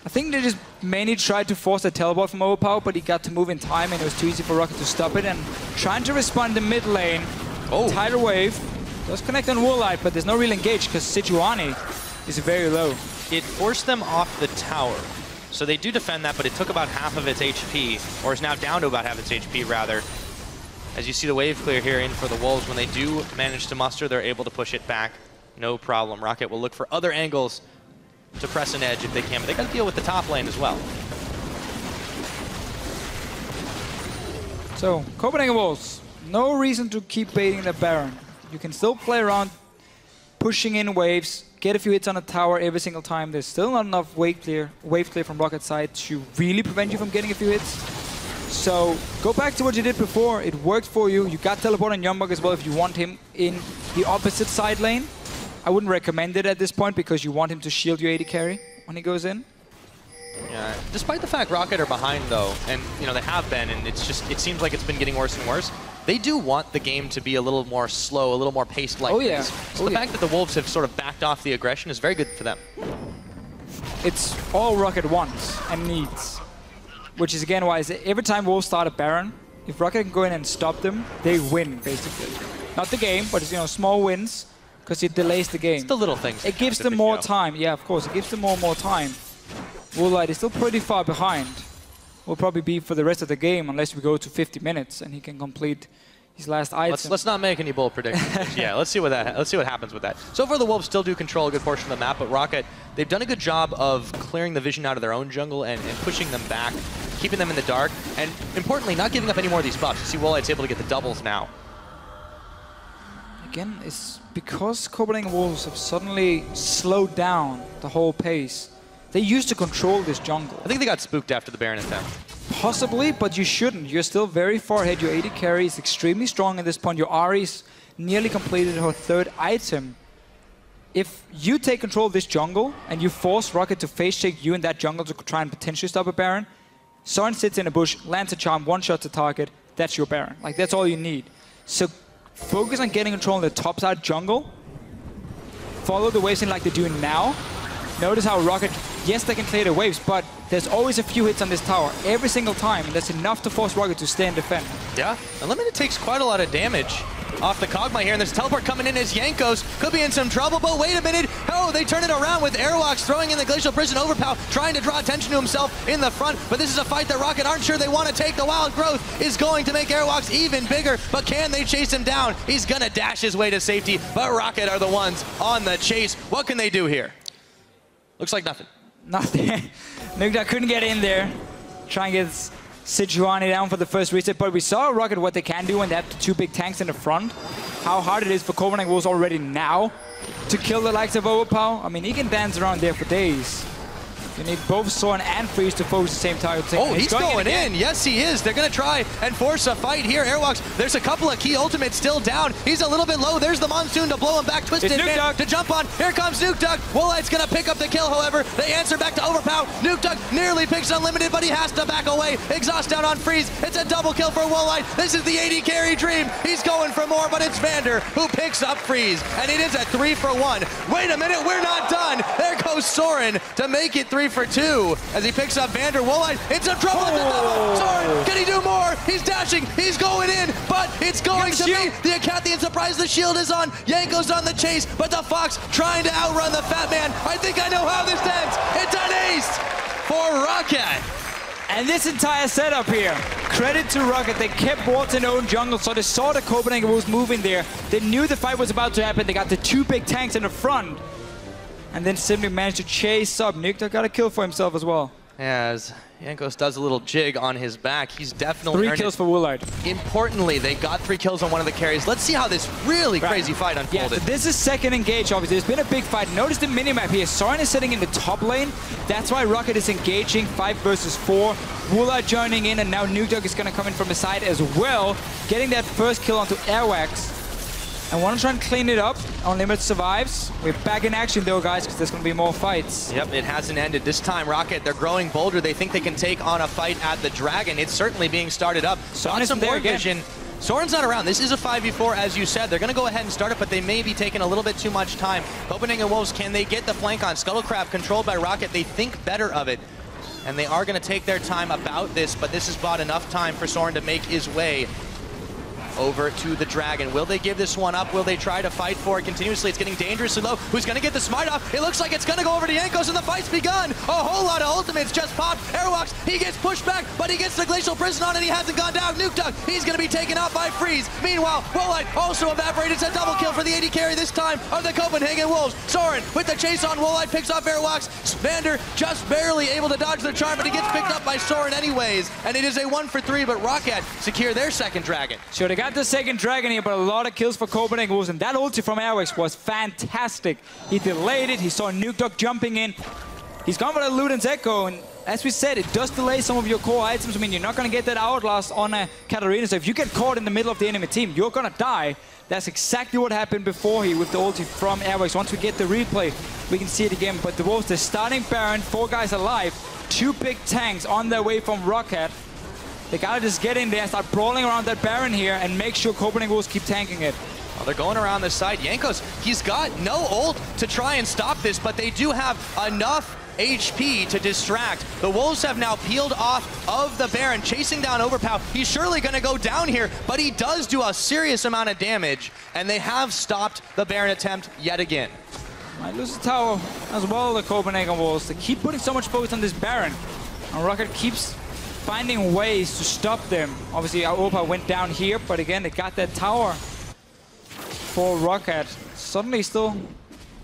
I think they just mainly tried to force a teleport from Overpow, but he got to move in time, and it was too easy for ROCCAT to stop it. And trying to respond in mid lane. Oh. Tidal Wave does connect on Woolite, but there's no real engage because Sejuani is very low. It forced them off the tower. So they do defend that, but it took about half of its HP, or is now down to about half its HP, rather. As you see the wave clear here in for the Wolves, when they do manage to muster, they're able to push it back. No problem. ROCCAT will look for other angles to press an edge if they can, but they got to deal with the top lane as well. So, Copenhagen Wolves, no reason to keep baiting the Baron. You can still play around, pushing in waves, get a few hits on a tower every single time. There's still not enough wave clear from ROCCAT's side to really prevent you from getting a few hits. So go back to what you did before. It worked for you. You got teleport on YoungBuck as well if you want him in the opposite side lane. I wouldn't recommend it at this point because you want him to shield your AD carry when he goes in. Yeah, despite the fact ROCCAT are behind though, and you know they have been, and it seems like it's been getting worse and worse. They do want the game to be a little more slow, a little more paced like this. So the fact that the Wolves have sort of backed off the aggression is very good for them. It's all ROCCAT wants and needs, which is again why every time Wolves start a Baron, if ROCCAT can go in and stop them, they win basically. Not the game, but it's small wins because it delays the game. It's the little things. It gives them more time. Yeah, of course, it gives them more time. Woolite is still pretty far behind. Will probably be for the rest of the game unless we go to 50 minutes and he can complete his last item. Let's not make any bold predictions. Yeah, let's see what happens with that. So far, the Wolves still do control a good portion of the map, but ROCCAT, they've done a good job of clearing the vision out of their own jungle and pushing them back, keeping them in the dark, and importantly, not giving up any more of these buffs. You see Woolite's able to get the doubles now. Again, it's because Copenhagen Wolves have suddenly slowed down the whole pace. They used to control this jungle. I think they got spooked after the Baron attempt. Possibly, but you shouldn't. You're still very far ahead. Your AD carry is extremely strong at this point. Your Ahri's nearly completed her 3rd item. If you take control of this jungle and you force ROCCAT to face check you in that jungle to try and potentially stop a Baron, Soren sits in a bush, lands a charm, one-shot to target, that's your Baron. Like, that's all you need. So focus on getting control of the top side jungle. Follow the waves in like they're doing now. Notice how ROCCAT, yes, they can clear the waves, but there's always a few hits on this tower every single time, and that's enough to force ROCCAT to stay and defend. Yeah, Unlimited takes quite a lot of damage off the Kog'Maw here, and there's teleport coming in as Jankos could be in some trouble, but wait a minute. Oh, they turn it around with Airwaks throwing in the Glacial Prison Overpow, trying to draw attention to himself in the front, but this is a fight that ROCCAT aren't sure they want to take. The Wild Growth is going to make Airwaks even bigger, but can they chase him down? He's gonna dash his way to safety, but ROCCAT are the ones on the chase. What can they do here? Looks like nothing. Nothing. Nukeduck couldn't get in there. Try and get Sejuani down for the first reset, but we saw ROCCAT what they can do when they have the 2 big tanks in the front. How hard it is for Copenhagen Wolves already now to kill the likes of Overpow. I mean, he can dance around there for days. You need both Soren and Freeze to focus the same target. Oh, he's going in. Yes, he is. They're going to try and force a fight here. Airwaks, there's a couple of key ultimates still down. He's a little bit low. There's the Monsoon to blow him back. Twisted Man to jump on. Here comes Nukeduck. Woolite's going to pick up the kill, however. They answer back to Overpow. Nukeduck nearly picks Unlimited, but he has to back away. Exhaust down on Freeze. It's a double kill for Woolite. This is the AD carry dream. He's going for more, but it's Vander who picks up Freeze. And it is a 3-for-1. Wait a minute, we're not done. There goes Soren to make it 3-for-2. As he picks up Vander. Woolite in some trouble at the double. Soren, can he do more? He's dashing. He's going in, but it's going to be the Acathian surprise. The shield is on. Jankos on the chase, but the Fox trying to outrun the Fat Man. I think I know how this ends. It's an ace for ROCCAT. And this entire setup here, credit to ROCCAT. They kept Ward's in their own jungle, so they saw the Copenhagen Wolves moving there. They knew the fight was about to happen. They got the 2 big tanks in the front. And then simply managed to chase up. Nukeduck got a kill for himself as well. As Jankos does a little jig on his back, he's definitely 3 kills for Woolite. Importantly, they got 3 kills on one of the carries. Let's see how this really crazy fight unfolded. Yeah, so this is second engage, obviously. It's been a big fight. Notice the minimap here. Soren is sitting in the top lane. That's why ROCCAT is engaging 5 versus 4. Woolite joining in, and now Nukeduck is going to come in from the side as well, getting that first kill onto Airwaks. I want to try and clean it up. Unlimited survives. We're back in action though, guys, because there's going to be more fights. Yep, it hasn't ended. This time, ROCCAT, they're growing bolder. They think they can take on a fight at the Dragon. It's certainly being started up. Soren some more vision. Soren's not around. This is a 5v4, as you said. They're going to go ahead and start it, but they may be taking a little bit too much time. Copenhagen Wolves, can they get the flank on? Scuttlecraft controlled by ROCCAT. They think better of it, and they are going to take their time about this, but this has bought enough time for Soren to make his way over to the Dragon. Will they give this one up? Will they try to fight for it continuously? It's getting dangerously low. Who's going to get the smite off? It looks like it's going to go over to Jankos, and the fight's begun. A whole lot of ultimates just popped. Airwaks, he gets pushed back, but he gets the Glacial Prison on, and he hasn't gone down. Nukeduck, he's going to be taken out by Freeze. Meanwhile, Woolite also evaporated. It's a double kill for the AD carry this time of the Copenhagen Wolves. Soren with the chase on Woolite picks off Airwaks. Vander just barely able to dodge the charm, but he gets picked up by Soren anyways, and it is a 1-for-3, but ROCCAT secure their second Dragon. Sure, they got the second Dragon here, but a lot of kills for Copenhagen Wolves, and that ulti from Airwaks was fantastic. He delayed it, he saw Nukeduck jumping in, He's gone for the Lgends Echo, and as we said, it does delay some of your core items. I mean, you're not going to get that Outlast on a Katarina, so if you get caught in the middle of the enemy team, you're going to die. That's exactly what happened before with the ulti from Airwaks. Once we get the replay, we can see it again. But the Wolves, they're starting Baron, 4 guys alive, 2 big tanks on their way from ROCCAT. They gotta just get in there, start brawling around that Baron here, and make sure Copenhagen Wolves keep tanking it. Well, they're going around the side. Jankos, he's got no ult to try and stop this, but they do have enough HP to distract. The Wolves have now peeled off of the Baron, chasing down Overpow. He's surely going to go down here, but he does do a serious amount of damage, and they have stopped the Baron attempt yet again. Might lose the tower as well, the Copenhagen Wolves. They keep putting so much focus on this Baron, and ROCCAT keeps finding ways to stop them. Obviously, Overpow went down here, but again, they got that tower for ROCCAT. Suddenly still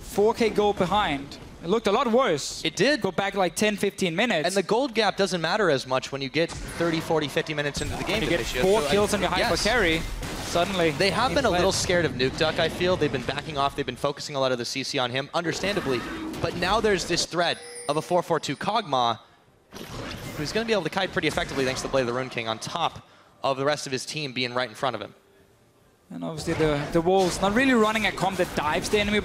4K gold behind. It looked a lot worse. It did. Go back like 10, 15 minutes. And the gold gap doesn't matter as much when you get 30, 40, 50 minutes into the game. You get 4 kills on your hyper carry. Suddenly, they have been a little scared of Nukeduck, I feel. They've been backing off. They've been focusing a lot of the CC on him, understandably. But now there's this threat of a 4-4-2 Kog'Maw, who's going to be able to kite pretty effectively thanks to the Blade of the Rune King, on top of the rest of his team being right in front of him. And obviously the Wolves not really running a comp that dives the enemy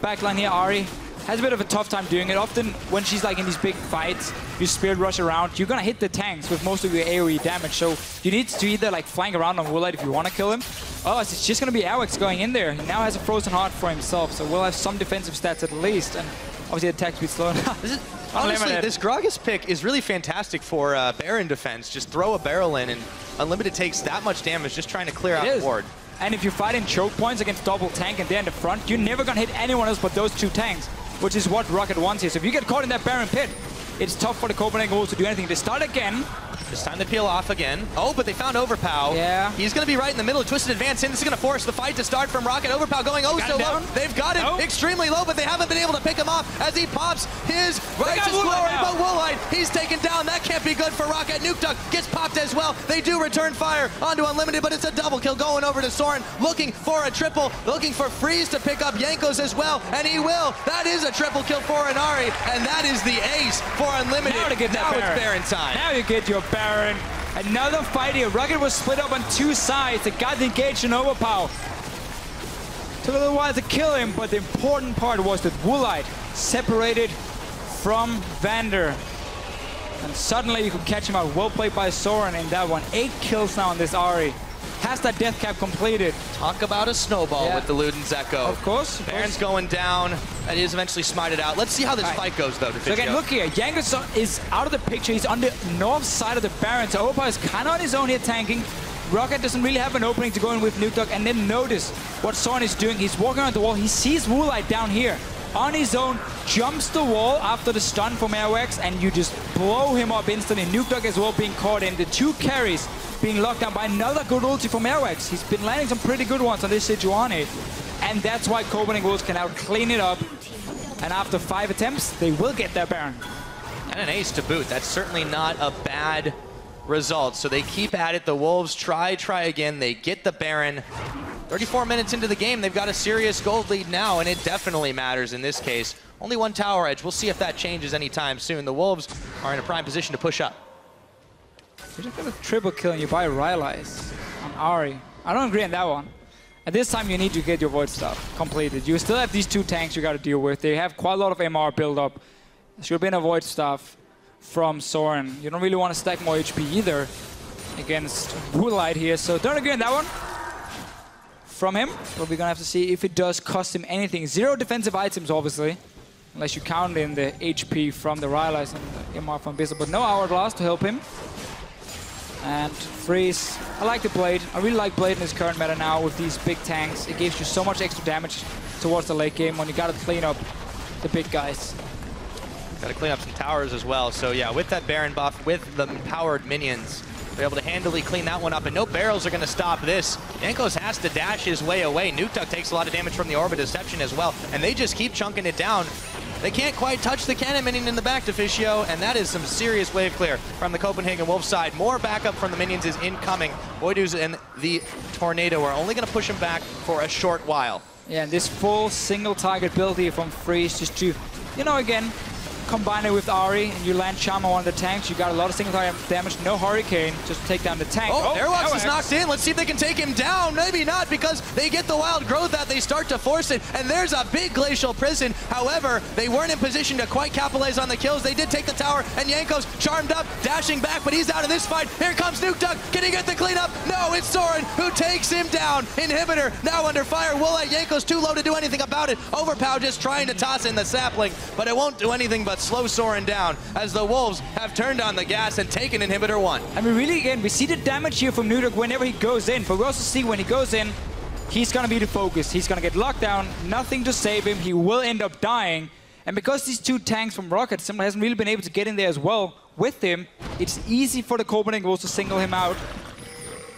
backline here. Ahri has a bit of a tough time doing it. Often when she's like in these big fights, you spirit rush around, you're gonna hit the tanks with most of your AoE damage. So you need to either like flank around on Woolite if you want to kill him. Otherwise, it's just gonna be Airwaks going in there. He now has a frozen heart for himself, so we'll have some defensive stats at least. And obviously the attack speed slow. Honestly, this Gragas pick is really fantastic for Baron defense. Just throw a barrel in, and Unlimited takes that much damage just trying to clear out the board. And if you fight in choke points against double tank and they're in the front, you're never gonna hit anyone else but those 2 tanks, which is what ROCCAT wants here. So if you get caught in that Baron pit, it's tough for the Copenhagen Wolves to do anything. They start again. It's time to peel off again. Oh, but they found Overpow. Yeah. He's going to be right in the middle. Twisted advance in. This is going to force the fight to start from ROCCAT. Overpow going so low. They've got him extremely low, but they haven't been able to pick him off as he pops his righteous glory. But Woolite, he's taken down. That can't be good for ROCCAT. Nukeduck gets popped as well. They do return fire onto Unlimited, but it's a double kill going over to Soren, looking for a triple, looking for Freeze to pick up Jankos as well, and he will. That is a triple kill for an Ahri, and that is the ace for Unlimited. Now it's Baron time. Now you get your Baron. Another fight here. ROCCAT was split up on 2 sides. They got engaged in Overpow. Took a little while to kill him, but the important part was that Woolite separated from Vander. And suddenly you could catch him out. Well played by Soren in that one. 8 kills now on this Ahri. Has that death cap completed. Talk about a snowball with the Lgends Echo. Of course. Baron's going down. That is eventually smited out. Let's see how this fight goes, though. So again, look here. Jankos is out of the picture. He's on the north side of the Baron. So Overpow is kind of on his own here tanking. ROCCAT doesn't really have an opening to go in with Nukeduck. And then notice what Soren is doing. He's walking around the wall. He sees Woolite down here. On his own, jumps the wall after the stun from Airwaks, and you just blow him up instantly. Nukeduck as well being caught in. The 2 carries being locked down by another good ulti from Airwaks. He's been landing some pretty good ones on this Sejuani. And that's why Copenhagen Wolves can now clean it up. And after 5 attempts, they will get their Baron. And an ace to boot. That's certainly not a bad result. So they keep at it. The Wolves try again. They get the Baron. 34 minutes into the game, they've got a serious gold lead now, and it definitely matters in this case. Only 1 tower edge. We'll see if that changes anytime soon. The Wolves are in a prime position to push up. You just got a triple kill and you buy Rylai's on Ahri. I don't agree on that one. At this time, you need to get your Void stuff completed. You still have these 2 tanks you got to deal with. They have quite a lot of MR build up. There should have been a Void stuff from Soren. You don't really want to stack more HP either against Woolite here, so don't agree on that one from him. But we're going to have to see if it does cost him anything. 0 defensive items, obviously, unless you count in the HP from the Rylai's and the MR from Bissell, but no Hourglass to help him. And Freeze. I like the Blade. I really like Blade in this current meta now with these big tanks. It gives you so much extra damage towards the late game when you got to clean up the big guys. Got to clean up some towers as well. So yeah, with that Baron buff, with the powered minions, they're able to handily clean that one up, and no barrels are going to stop this. Jankos has to dash his way away. Nukeduck takes a lot of damage from the Orb of Deception as well, and they just keep chunking it down. They can't quite touch the cannon minion in the back, Deficio, and that is some serious wave clear from the Copenhagen Wolves side. More backup from the minions is incoming. Voidoo's and the Tornado are only going to push him back for a short while. Yeah, and this full single target build here from Freeze just to, you know, again, combine it with Ahri and you land Charm on one of the tanks, you got a lot of single target damage, no Hurricane, just to take down the tank. Oh, Airwaks is knocked in. Let's see if they can take him down. Maybe not, because they get the wild growth out. They start to force it, and there's a big Glacial Prison. However, they weren't in position to quite capitalize on the kills. They did take the tower, and Jankos charmed up, dashing back, but he's out of this fight. Here comes Nukeduck. Can he get the cleanup? No, it's Soren who takes him down. Inhibitor now under fire. Woolite, Jankos too low to do anything about it. Overpow just trying to toss in the sapling, but it won't do anything but slow Soren down as the Wolves have turned on the gas and taken Inhibitor 1. I mean, really, again, we see the damage here from Nukeduck whenever he goes in, but we also see when he goes in, he's going to be the focus. He's going to get locked down, nothing to save him. He will end up dying. And because these two tanks from ROCCAT simply hasn't really been able to get in there as well with him, it's easy for the Copenhagen Wolves to single him out.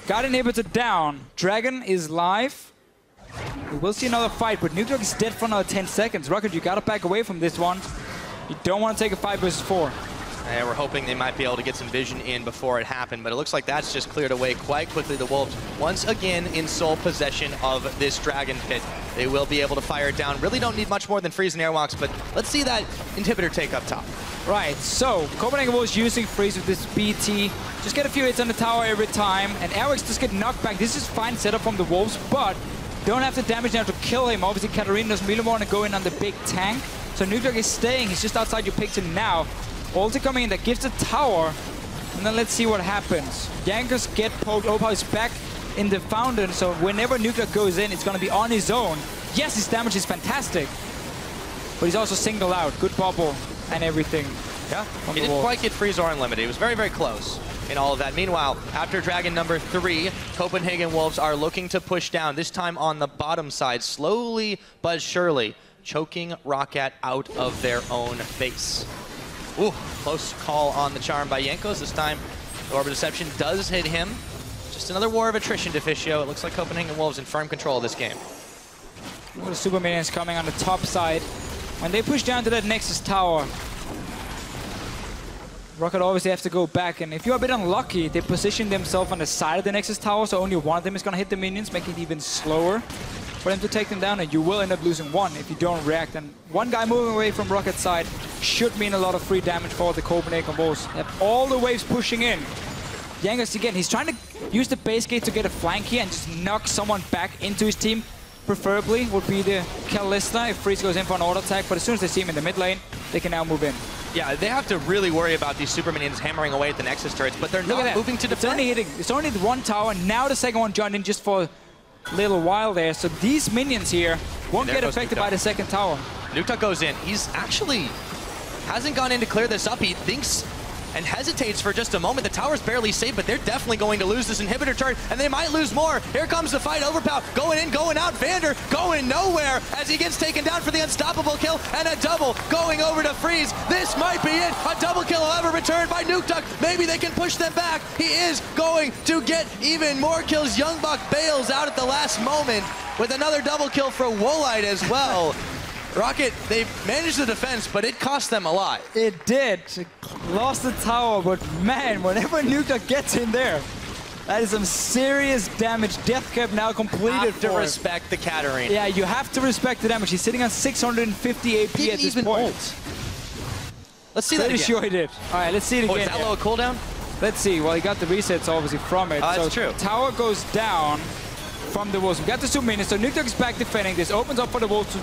Got Inhibitor down. Dragon is live. We will see another fight, but Nukeduck is dead for another 10 seconds. ROCCAT, you got to back away from this one. You don't want to take a 5 versus 4. And we're hoping they might be able to get some vision in before it happened, but it looks like that's just cleared away quite quickly. The Wolves, once again, in sole possession of this Dragon Pit. They will be able to fire it down. Really don't need much more than Freeze and Airwaks, but let's see that Inhibitor take up top. Right, so Copenhagen Wolves using Freeze with this BT. Just get a few hits on the tower every time, and Airwaks just get knocked back. This is fine setup from the Wolves, but don't have the damage now to kill him. Obviously, Katarina doesn't really want to go in on the big tank, so Nukeduck is staying. He's just outside your picture now. Ulti coming in, that gives the tower, and then let's see what happens. Jankos get poked, Overpow is back in the fountain, so whenever Nukeduck goes in, it's going to be on his own. Yes, his damage is fantastic, but he's also singled out. Good bubble and everything. Yeah, he didn't quite get Freeze or Unlimited. He was very, very close in all of that. Meanwhile, after Dragon number 3, Copenhagen Wolves are looking to push down, this time on the bottom side, slowly but surely, choking ROCCAT out of their own base. Ooh, close call on the charm by Jankos. This time, the Orb of Deception does hit him. Just another war of attrition, Deficio. It looks like Copenhagen Wolves in firm control of this game. The Super Minions coming on the top side. When they push down to that Nexus tower, ROCCAT obviously have to go back, and if you're a bit unlucky, they position themselves on the side of the Nexus tower, so only one of them is going to hit the minions, making it even slower for them to take them down, and you will end up losing one if you don't react. And one guy moving away from ROCCAT's side should mean a lot of free damage for the Copenhagen Wolves. They have all the waves pushing in. Jankos again, he's trying to use the base gate to get a flank here and just knock someone back into his team. Preferably would be the Kalista if Freeze goes in for an auto attack, but as soon as they see him in the mid lane, they can now move in. Yeah, they have to really worry about these super minions hammering away at the Nexus turrets, but they're not moving to defend. It's only the one tower, now the second one joined in just for a little while there, so these minions here won't get affected by the second tower. Nukeduck goes in. He's actually hasn't gone in to clear this up. He thinks and hesitates for just a moment. The tower's barely safe, but they're definitely going to lose this inhibitor turret, and they might lose more. Here comes the fight. Overpow going in, going out. Vander going nowhere as he gets taken down for the unstoppable kill, and a double going over to Freeze. This might be it. A double kill will ever return by Nukeduck. Maybe they can push them back. He is going to get even more kills. YoungBuck bails out at the last moment with another double kill for Woolite as well. ROCCAT, they managed the defense, but it cost them a lot. It did. It lost the tower, but man, whenever Nukeduck gets in there, that is some serious damage. Death cap now completed. Have to respect the Katarina. Yeah, you have to respect the damage. He's sitting on 650 AP at this point. Let's see that again. Pretty sure he did. All right, let's see it again. Oh, is that low a cooldown? Let's see. Well, he got the resets obviously from it. That's true. Tower goes down from the Wolves. We got the 2 minutes, so Nukeduck is back defending. This opens up for the Wolves to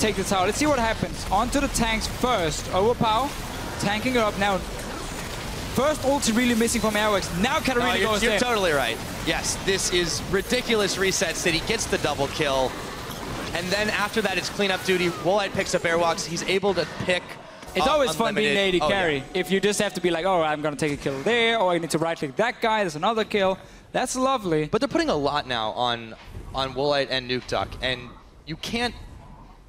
take the tower. Let's see what happens. Onto the tanks first. Overpow tanking it up now. First ulti really missing from Airwaks. Now Katarina goes in. You're totally right. Yes, this is ridiculous resets that he gets the double kill. And then after that, it's cleanup duty. Woolite picks up Airwaks. He's able to pick It's always fun being an AD carry. Yeah. If you just have to be like, oh, I'm going to take a kill there, or I need to right-click that guy, there's another kill. That's lovely. But they're putting a lot now on Woolite and Nukeduck, and you can't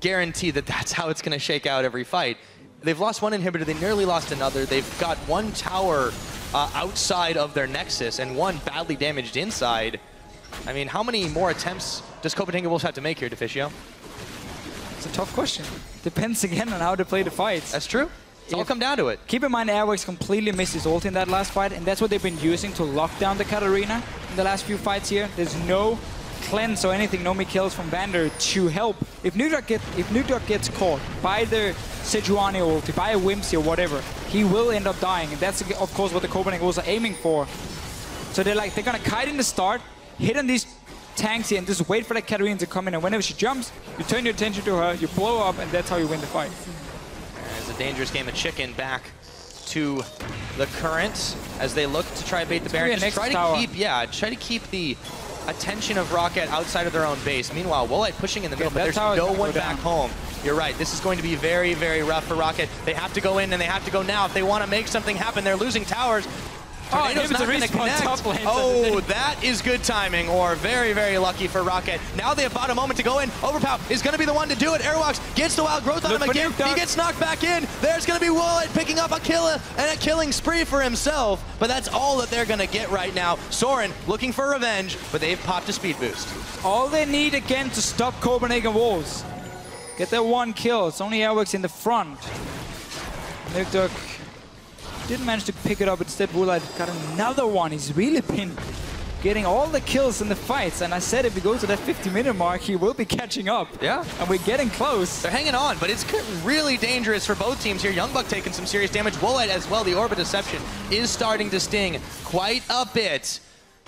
guarantee that that's how it's going to shake out every fight. They've lost one inhibitor, they nearly lost another. They've got one tower outside of their Nexus and one badly damaged inside. I mean, how many more attempts does Copenhagen Wolves have to make here, Deficio? It's a tough question. Depends again on how they play the fights. That's true. It's all come down to it. Keep in mind, Airwaks completely missed his ult in that last fight, and that's what they've been using to lock down the Katarina in the last few fights here. There's no cleanse or anything, Nami kills from Vander to help. If Nukeduck gets caught by the Sejuani ulti, by a Whimsy or whatever, he will end up dying. And that's, of course, what the Copenhagen Wolves are aiming for. So they're gonna kite in the start, hit on these tanks here, and just wait for that Katarina to come in. And whenever she jumps, you turn your attention to her, you blow up, and that's how you win the fight. There's a dangerous game of chicken back to the current as they look to try to bait the Baron. Just try to keep the attention of ROCCAT outside of their own base. Meanwhile, Woolite pushing in the middle, but there's no one back home. You're right. This is going to be very, very rough for ROCCAT. They have to go in, and they have to go now if they want to make something happen. They're losing towers. Tornado's not going to connect. Oh, that is good timing, or very, very lucky for ROCCAT. Now they have about a moment to go in. Overpow is going to be the one to do it. Airwaks gets the wild growth on him again. He gets knocked back in. There's going to be Woolite picking up a kill and a killing spree for himself, but that's all that they're going to get right now. Soren looking for revenge, but they've popped a speed boost. All they need again to stop Copenhagen Wolves. Get that one kill. It's only Airwaks in the front. Nukeduck didn't manage to pick it up. Instead, Woolite got another one. He's really been getting all the kills in the fights. And I said if he goes to that 50-minute mark, he will be catching up. Yeah. And we're getting close. They're hanging on, but it's really dangerous for both teams here. YoungBuck taking some serious damage. Woolite as well. The Orbit Deception is starting to sting quite a bit.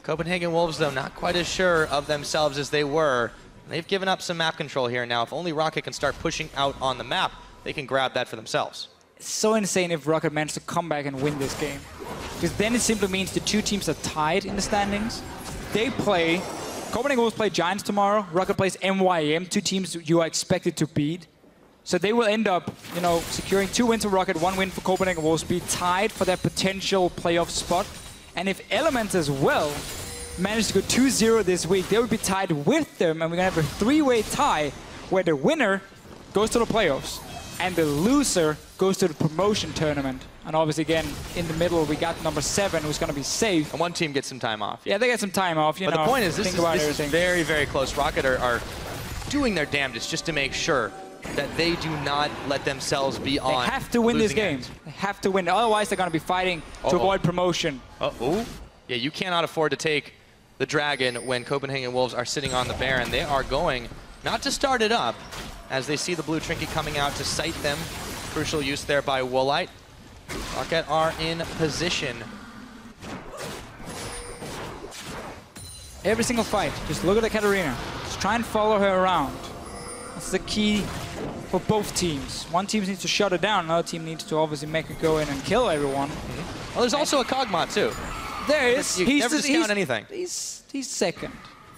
Copenhagen Wolves, though, not quite as sure of themselves as they were. They've given up some map control here. Now, if only ROCCAT can start pushing out on the map, they can grab that for themselves. It's so insane if ROCCAT managed to come back and win this game. Because then it simply means the two teams are tied in the standings. They play, Copenhagen Wolves play Giants tomorrow, ROCCAT plays NYM, two teams you are expected to beat. So they will end up, you know, securing 2 wins for ROCCAT, 1 win for Copenhagen Wolves, be tied for that potential playoff spot. And if Elements as well manage to go 2-0 this week, they will be tied with them, and we're going to have a 3-way tie where the winner goes to the playoffs and the loser goes to the promotion tournament. And obviously, again, in the middle, we got number 7, who's going to be safe. And one team gets some time off. Yeah, they get some time off. But the point is, this is very, very close. ROCCAT are doing their damnedest just to make sure that they do not let themselves be on. They have to win this game. They have to win. Otherwise, they're going to be fighting to avoid promotion. Yeah, you cannot afford to take the Dragon when Copenhagen Wolves are sitting on the Baron. They are going not to start it up as they see the blue trinket coming out to sight them. Crucial use there by Woolite. ROCCAT are in position. Every single fight, just look at the Katarina. Just try and follow her around. That's the key for both teams. One team needs to shut her down, another team needs to obviously make her go in and kill everyone. Well, there's also a Kog'Maw too. There is. He's never discount anything. He's second.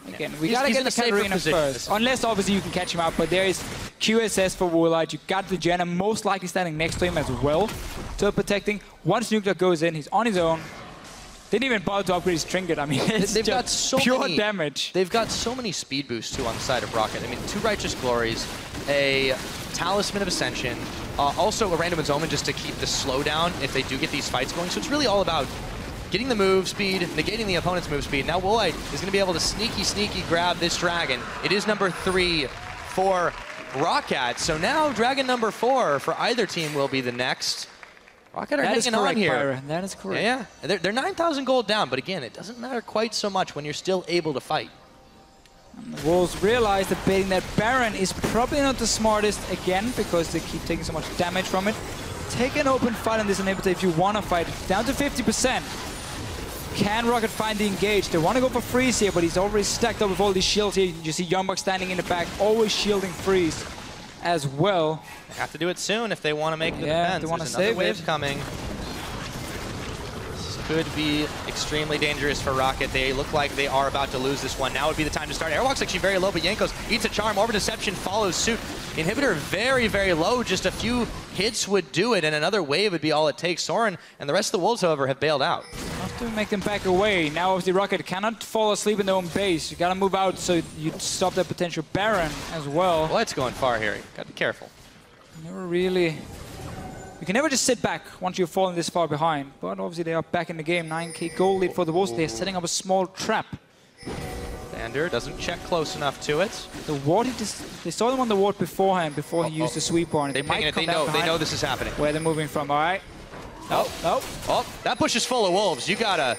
Again, we gotta get the Katarina first. Unless obviously you can catch him out, but there is QSS for Woolite. You got the Janna most likely standing next to him as well to protecting. Once Nukeduck goes in, he's on his own. Didn't even bother to upgrade his trinket. I mean, it's they've got so pure many damage. They've got so many speed boosts too on the side of ROCCAT. I mean, 2 Righteous Glories, a Talisman of Ascension, also a Random Omen just to keep the slowdown if they do get these fights going. So it's really all about getting the move speed, negating the opponent's move speed. Now Woolite is going to be able to sneaky grab this Dragon. It is number 3 for ROCCAT. So now Dragon number 4 for either team will be the next. ROCCAT are hanging on here. Pyra. That is correct. Yeah, they're 9,000 gold down, but again, it doesn't matter quite so much when you're still able to fight. And the Wolves realize that baiting that Baron is probably not the smartest again because they keep taking so much damage from it. Take an open fight on this inhibitor if you want to fight. Down to 50%. Can ROCCAT find the engage? They want to go for freeze here, but he's already stacked up with all these shields here. You see YoungBuck standing in the back, always shielding freeze as well. They have to do it soon if they want to make the defense. They want to save save wave coming. This could be extremely dangerous for ROCCAT. They look like they are about to lose this one. Now would be the time to start. Airwaks actually very low, but Jankos eats a charm. Orbit Deception follows suit. Inhibitor very, very low. Just a few hits would do it, and another wave would be all it takes. Soren and the rest of the Wolves, however, have bailed out. Have to make them back away. Now obviously ROCCAT cannot fall asleep in their own base. You gotta move out so you stop that potential Baron as well. Let's going far here. Gotta be careful. Never really. You can never just sit back once you've fallen this far behind. But obviously they are back in the game. 9k goal lead for the Wolves. They're setting up a small trap. Vander doesn't check close enough to it. The ward, they saw them on the ward beforehand before he used the sweep on it. They know this is happening. Where they're moving from. All right. Oh, that bush is full of wolves. You gotta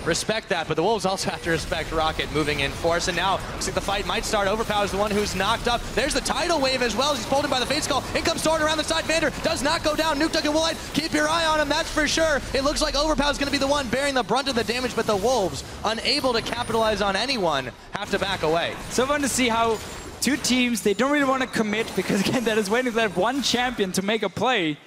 respect that, but the Wolves also have to respect ROCCAT moving in force. And now, looks like the fight might start. Overpow is the one who's knocked up. There's the tidal wave as well as he's pulled in by the Fate Skull. In comes Soren around the side. Vander does not go down. Nukeduck and Woolite, keep your eye on him, that's for sure. It looks like Overpow is going to be the one bearing the brunt of the damage, but the Wolves, unable to capitalize on anyone, have to back away. So fun to see how two teams, they don't really want to commit because, again, that is waiting for that one champion to make a play.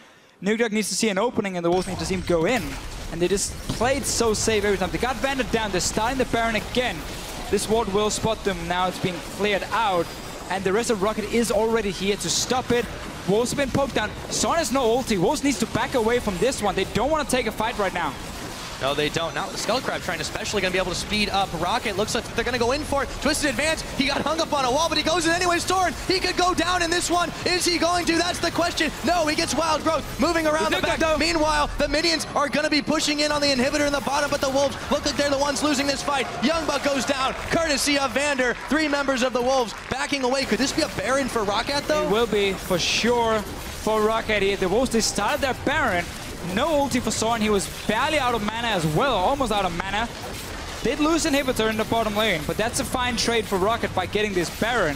Nukeduck needs to see an opening and the Wolves need to see him go in. And they just played so safe every time. They got Vander down, they're starting the Baron again. This ward will spot them, now it's being cleared out. And the rest of ROCCAT is already here to stop it. Wolves have been poked down. Soren has no ulti. Wolves needs to back away from this one. They don't want to take a fight right now. No, they don't. Now the Skullcrab trying especially going to be able to speed up ROCCAT. Looks like they're going to go in for it. Twisted advance. He got hung up on a wall, but he goes in anyway. Soren, he could go down in this one. Is he going to? That's the question. No, he gets Wild Growth moving around the back. Meanwhile, the minions are going to be pushing in on the inhibitor in the bottom, but the Wolves look like they're the ones losing this fight. YoungBuck goes down, courtesy of Vander. 3 members of the Wolves backing away. Could this be a Baron for ROCCAT, though? It will be, for sure, for ROCCAT here. The Wolves, they started their Baron. No ulti for Soren. He was barely out of mana as well, almost out of mana. Did lose inhibitor in the bottom lane, but that's a fine trade for ROCCAT by getting this Baron.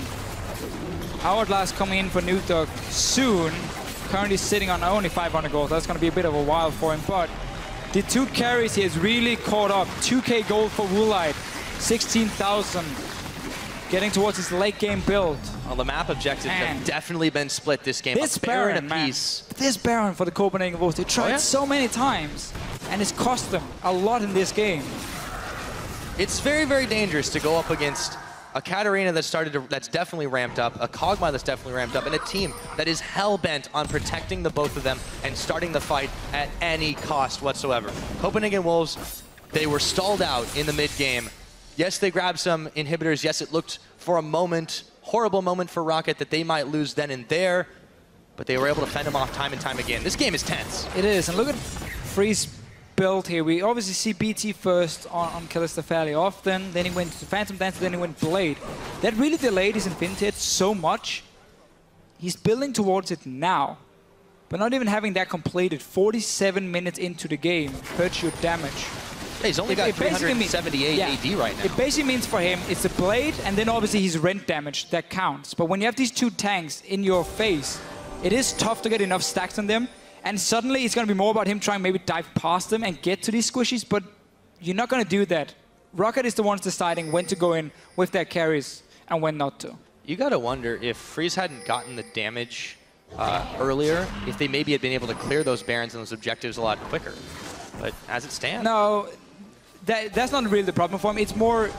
Hourglass coming in for Nukeduck soon. Currently sitting on only 500 gold. That's going to be a bit of a while for him, but the 2 carries he has really caught up. 2k gold for Woolite, 16,000. Getting towards his late game build. Well, the map objectives have definitely been split this game. This Baron, this Baron for the Copenhagen Wolves, they tried so many times, and it's cost them a lot in this game. It's very, very dangerous to go up against a Katarina that's definitely ramped up, a Kog'Maw that's definitely ramped up, and a team that is hell-bent on protecting the both of them and starting the fight at any cost whatsoever. Copenhagen Wolves, they were stalled out in the mid-game. Yes, they grabbed some inhibitors. Yes, it looked for a moment, horrible moment for ROCCAT that they might lose then and there, but they were able to fend them off time and time again. This game is tense. It is, and look at Free's build here. We obviously see BT first on Kalista fairly often, then he went to Phantom Dancer, then he went Blade. That really delayed his Infinity Edge so much. He's building towards it now, but not even having that completed 47 minutes into the game hurts your damage. He's only got 378 AD right now. It basically means for him, it's a Blade, and then obviously his rent damage that counts. But when you have these 2 tanks in your face, it is tough to get enough stacks on them. And suddenly it's going to be more about him trying maybe dive past them and get to these squishies, but you're not going to do that. ROCCAT is the ones deciding when to go in with their carries and when not to. You got to wonder if Freeze hadn't gotten the damage earlier, if they maybe had been able to clear those Barons and those objectives a lot quicker. But as it stands... No. That's not really the problem for him. It's more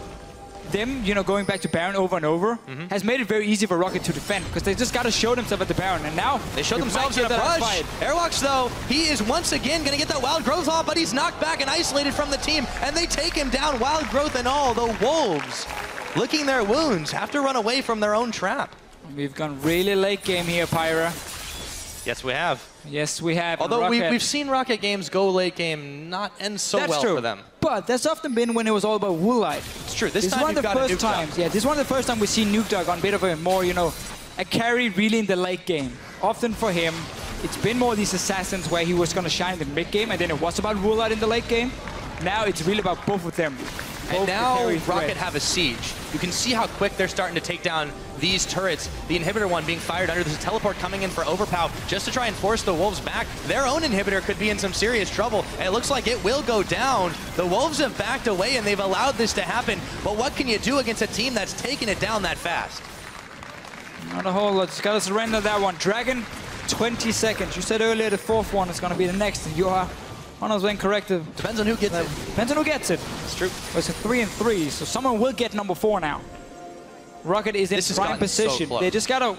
them, you know, going back to Baron over and over has made it very easy for ROCCAT to defend because they just got to show themselves at the Baron, and now they show themselves at the rush. Airwaks, though, he is once again going to get that Wild Growth off, but he's knocked back and isolated from the team, and they take him down, Wild Growth and all. The Wolves, licking their wounds, have to run away from their own trap. We've gone really late game here, Pyra. Yes, we have. Yes, we have. Although we've seen ROCCAT games go late game not end so well for them. But that's often been when it was all about Woolite. It's true. This is one of the first times. Yeah, this is one of the first times we see Nukeduck on a bit of a more, you know, a carry really in the late game. Often for him, it's been more these assassins where he was going to shine in the mid game, and then it was about Woolite in the late game. Now it's really about both of them. And now ROCCAT have a siege. You can see how quick they're starting to take down these turrets. The inhibitor one being fired under. There's a teleport coming in for Overpow just to try and force the Wolves back. Their own inhibitor could be in some serious trouble, and it looks like it will go down. The Wolves have backed away, and they've allowed this to happen. But what can you do against a team that's taken it down that fast? Not a whole lot. Just gotta surrender that one. Dragon, 20 seconds. You said earlier the 4th one is gonna be the next, and you are almost incorrect. Depends on who gets it. Depends on who gets it. It's true. It's a 3 and 3, so someone will get number 4 now. ROCCAT is in prime position. So they just gotta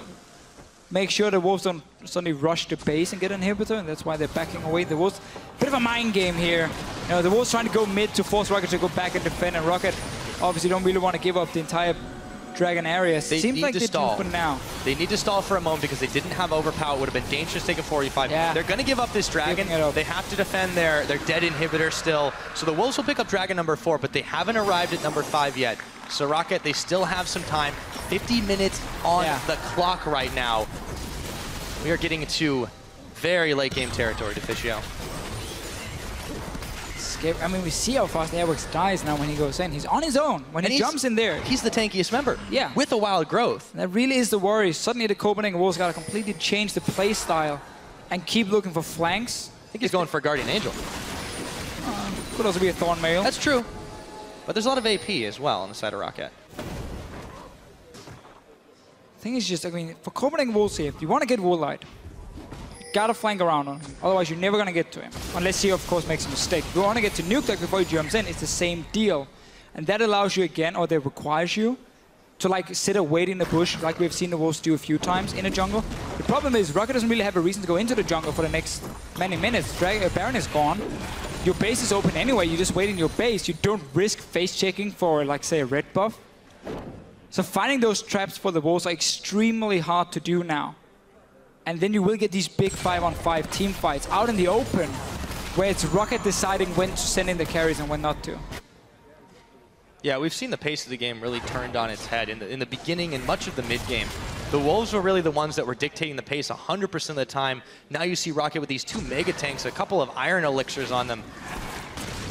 make sure the Wolves don't suddenly rush the base and get an inhibitor, and that's why they're backing away. The Wolves, bit of a mind game here. You know, the Wolves trying to go mid to force ROCCAT to go back and defend, and ROCCAT obviously don't really want to give up the entire Dragon area. Seems like they do for now. They need to stall for a moment because they didn't have Overpow. It would have been dangerous to take a 45. Yeah. They're going to give up this Dragon. They have to defend their dead inhibitor still. So the Wolves will pick up Dragon number 4, but they haven't arrived at number 5 yet. So ROCCAT, they still have some time. 50 minutes on the clock right now. We are getting into very late game territory, Deficio. I mean, we see how fast Airwaks dies now when he goes in. He's on his own. When he jumps in there. He's the tankiest member. Yeah. With a wild growth. That really is the worry. Suddenly the Copenhagen Wolves got to completely change the play style and keep looking for flanks. I think he's going for Guardian Angel. Could also be a Thornmail. That's true. But there's a lot of AP as well on the side of ROCCAT. The thing is just, I mean, for Copenhagen Wolves here, if you want to get Woolite, you gotta flank around on him. Otherwise, you're never gonna get to him. Unless he, of course, makes a mistake. If you want to get to Nukeduck before he jumps in, it's the same deal. And that allows you again, or that requires you, to like sit and wait in the bush, like we've seen the Wolves do a few times in a jungle. The problem is, ROCCAT doesn't really have a reason to go into the jungle for the next many minutes. Baron is gone. Your base is open anyway, you just wait in your base. You don't risk face checking for, like, say, a red buff. So finding those traps for the Wolves are extremely hard to do now. And then you will get these big 5-on-5 team fights out in the open, where it's ROCCAT deciding when to send in the carries and when not to. Yeah, we've seen the pace of the game really turned on its head in the beginning and much of the mid-game. The Wolves were really the ones that were dictating the pace 100% of the time. Now you see ROCCAT with these 2 mega tanks, a couple of iron elixirs on them.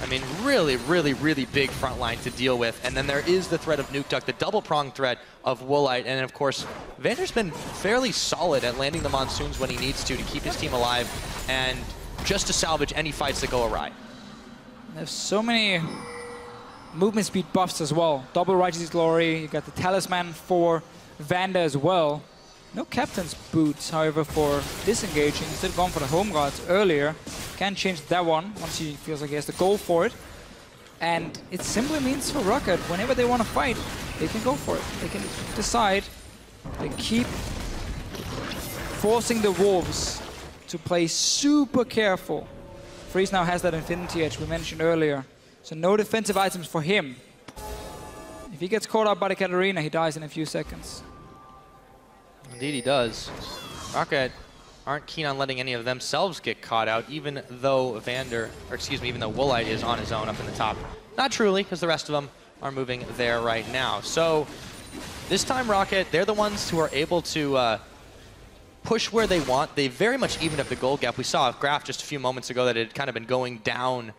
I mean, really, really, really big front line to deal with. And then there is the threat of Nukeduck, the double-pronged threat of Woolite. And of course, Vander's been fairly solid at landing the monsoons when he needs to keep his team alive and just to salvage any fights that go awry. There's so many movement speed buffs as well. Double Righteous Glory, you got the Talisman for Vander as well. No Captain's Boots, however, for disengaging. Instead of going for the Home Guards earlier. Can change that one once he feels like he has to go for it. And it simply means for ROCCAT, whenever they want to fight, they can go for it. They can decide. They keep forcing the Wolves to play super careful. Freeze now has that Infinity Edge we mentioned earlier. So no defensive items for him. If he gets caught up by the Katarina, he dies in a few seconds. Indeed he does. ROCCAT aren't keen on letting any of themselves get caught out, even though even though Woolite is on his own up in the top. Not truly, because the rest of them are moving there right now. So this time ROCCAT, they're the ones who are able to push where they want. They very much evened up the goal gap. We saw a graph just a few moments ago that it had kind of been going down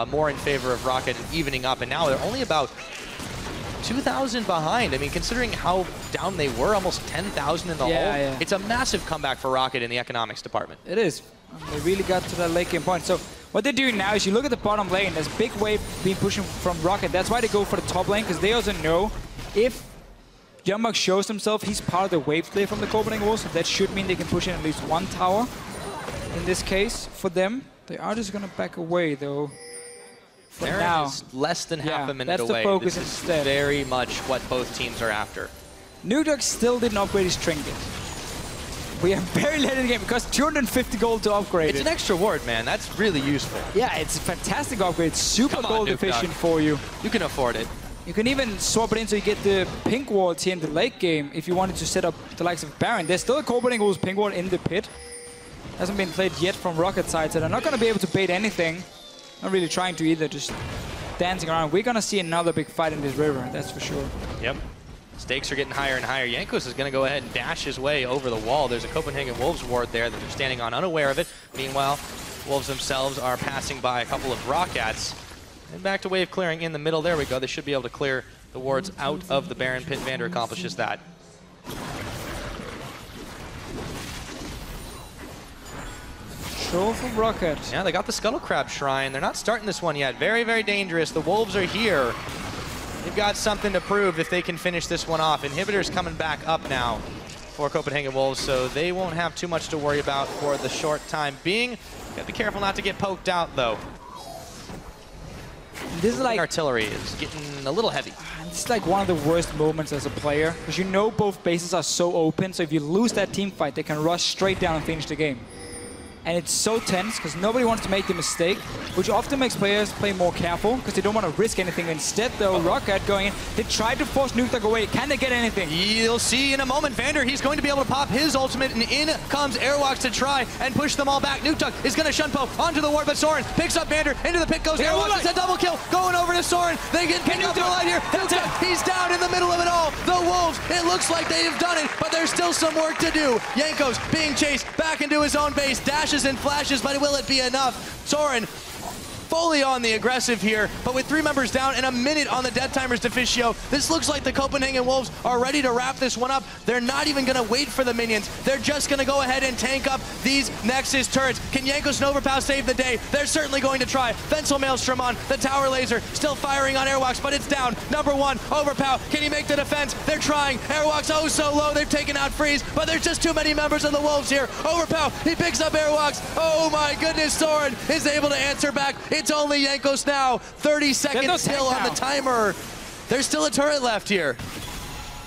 more in favor of ROCCAT and evening up, and now they're only about 2,000 behind. I mean, considering how down they were, almost 10,000 in the hole, it's a massive comeback for ROCCAT in the economics department. It is. They really got to that late game point. So what they're doing now is you look at the bottom lane, there's a big wave being pushed from ROCCAT. That's why they go for the top lane, because they also know if YoungBuck shows himself, he's part of the wave play from the Copenhagen Wolves, so that should mean they can push in at least one tower. In this case, for them, they are just going to back away, though. For now, is less than half a minute that's away. The focus this is instead. Very much what both teams are after. Nukeduck still didn't upgrade his trinket. We are very late in the game. It costs 250 gold to upgrade It's an extra ward, man. That's really useful. Yeah, it's a fantastic upgrade. It's super gold efficient for you. You can afford it. You can even swap it in so you get the pink wards here in the late game if you wanted to set up the likes of Baron. There's still a Copenhagen Wolves pink ward in the pit. Hasn't been played yet from ROCCAT side, so they're not going to be able to bait anything. Not really trying to either, just dancing around. We're going to see another big fight in this river, that's for sure. Yep. Stakes are getting higher and higher. Jankos is going to go ahead and dash his way over the wall. There's a Copenhagen Wolves ward there that they're standing on, unaware of it. Meanwhile, Wolves themselves are passing by a couple of ROCCATs. And back to wave clearing in the middle. There we go. They should be able to clear the wards out of the Baron pit. Vander accomplishes that. Show from ROCCAT. Yeah, they got the Scuttle Crab Shrine. They're not starting this one yet. Very, very dangerous. The Wolves are here. They've got something to prove if they can finish this one off. Inhibitor's coming back up now for Copenhagen Wolves, so they won't have too much to worry about for the short time being. Gotta be careful not to get poked out, though. This is like artillery is getting a little heavy. This is like one of the worst moments as a player, because you know both bases are so open, so if you lose that team fight, they can rush straight down and finish the game. And it's so tense, because nobody wants to make the mistake, which often makes players play more careful, because they don't want to risk anything. Instead, though, ROCCAT going in, they tried to force Nukeduck away. Can they get anything? You'll see in a moment. Vander, he's going to be able to pop his ultimate, and in comes Airwaks to try and push them all back. Nukeduck is going to shunpo onto the ward, but Soren picks up Vander. Into the pit goes Airwaks. It's a double kill going over to Soren. They can pick up the light here. Nukeduck, he's down in the middle of it all. The Wolves, it looks like they have done it, but there's still some work to do. Jankos being chased back into his own base, dashes and flashes, but will it be enough? Soren fully on the aggressive here, but with 3 members down and a minute on the death timers, Deficio, this looks like the Copenhagen Wolves are ready to wrap this one up. They're not even going to wait for the minions. They're just going to go ahead and tank up these Nexus turrets. Can Jankos and Overpow save the day? They're certainly going to try. Fensel Maelstrom on the tower laser, still firing on Airwaks, but it's down. Number 1, Overpow. Can he make the defense? They're trying. Airwaks oh so low. They've taken out Freeze, but there's just too many members of the Wolves here. Overpow, he picks up Airwaks. Oh my goodness, Soren is able to answer back. It's only Jankos now. 30 seconds still on the timer. There's still a turret left here.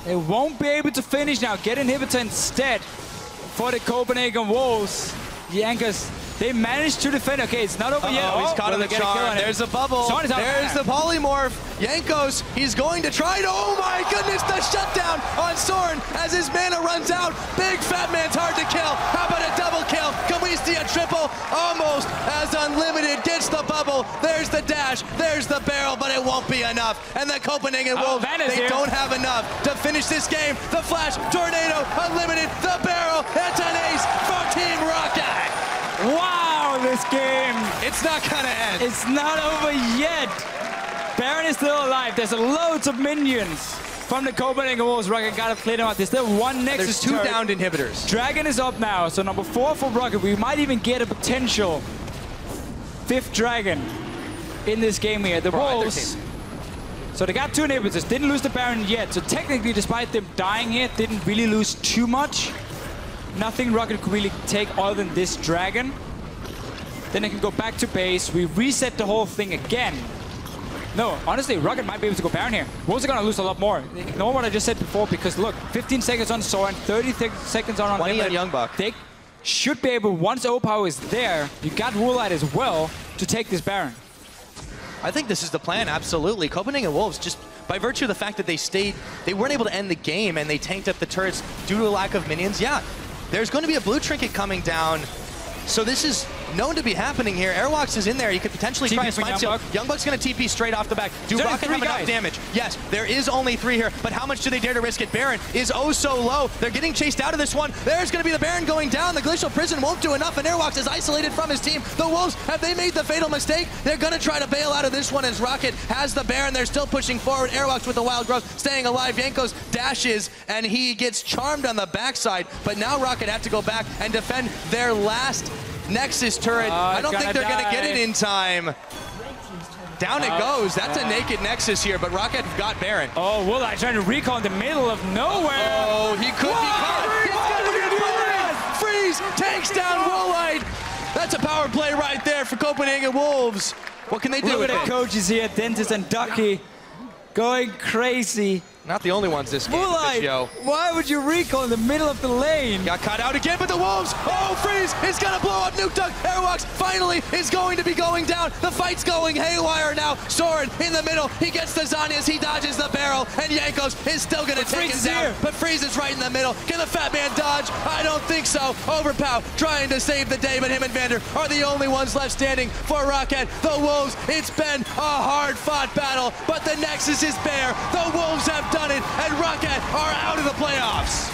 They won't be able to finish now. Get inhibitor instead for the Copenhagen Wolves. Jankos, they managed to defend. Okay, it's not over yet. Oh, he's caught in the charm. There's a bubble. There's the polymorph. Jankos, he's going to try to, oh my goodness, the shutdown on Soren as his mana runs out. Big fat man's hard to kill. How about a double kill? Can we see a triple? Almost as Unlimited gets the bubble. There's the dash, there's the barrel, but it won't be enough. And the Copenhagen Wolves, they don't have enough to finish this game. The flash, tornado, Unlimited, the barrel. That's an ace for Team ROCCAT. Wow, this game. It's not gonna end. It's not over yet. Baron is still alive. There's loads of minions from the Copenhagen Wolves. ROCCAT got to clear them out. There's still 1 Nexus. There's 2 downed inhibitors. Dragon is up now. So number 4 for ROCCAT. We might even get a potential 5th Dragon in this game here. The Wolves. So they got 2 inhibitors. Didn't lose the Baron yet. So technically, despite them dying here, didn't really lose too much. Nothing ROCCAT could really take other than this Dragon. Then they can go back to base. We reset the whole thing again. No, honestly, ROCCAT might be able to go Baron here. Wolves are going to lose a lot more. Ignore what I just said before, because look, 15 seconds on Soren, 30 seconds on 20 on YoungBuck. They should be able, once Overpow is there, you got Woolite as well, to take this Baron. I think this is the plan, absolutely. Copenhagen Wolves, just by virtue of the fact that they weren't able to end the game and they tanked up the turrets due to a lack of minions, yeah. There's going to be a blue trinket coming down. So this is known to be happening here. Airwaks is in there. He could potentially try and smite seal. YoungBuck's going to TP straight off the back. Do ROCCAT have enough damage? Yes, there is only 3 here, but how much do they dare to risk it? Baron is oh so low. They're getting chased out of this one. There's going to be the Baron going down. The Glacial Prison won't do enough, and Airwaks is isolated from his team. The Wolves, have they made the fatal mistake? They're going to try to bail out of this one as ROCCAT has the Baron. They're still pushing forward. Airwaks with the Wild Growth staying alive. Jankos dashes, and he gets charmed on the backside, but now ROCCAT have to go back and defend their last Nexus turret. I don't think they're going to get it in time. Down it goes. That's a naked Nexus here, but ROCCAT got Baron. Oh, Woolite trying to recall in the middle of nowhere. Oh, he could be caught. Freeze takes down Woolite. That's a power play right there for Copenhagen Wolves. What can they do with it? Look at the coaches here, Dentist and Ducky, going crazy. Not the only ones this game, Deficio. Why would you recall in the middle of the lane? Got caught out again, but the Wolves, oh, Freeze is gonna blow up Nukeduck. Airwaks finally is going to be going down. The fight's going haywire now. Soren in the middle, he gets the Zanyas, he dodges the barrel, and Jankos is still gonna take him down. But Freeze is right in the middle. Can the fat man dodge? I don't think so. Overpow trying to save the day, but him and Vander are the only ones left standing for ROCCAT. The Wolves, it's been a hard-fought battle, but the Nexus is bare. The Wolves have done it, and ROCCAT are out of the playoffs.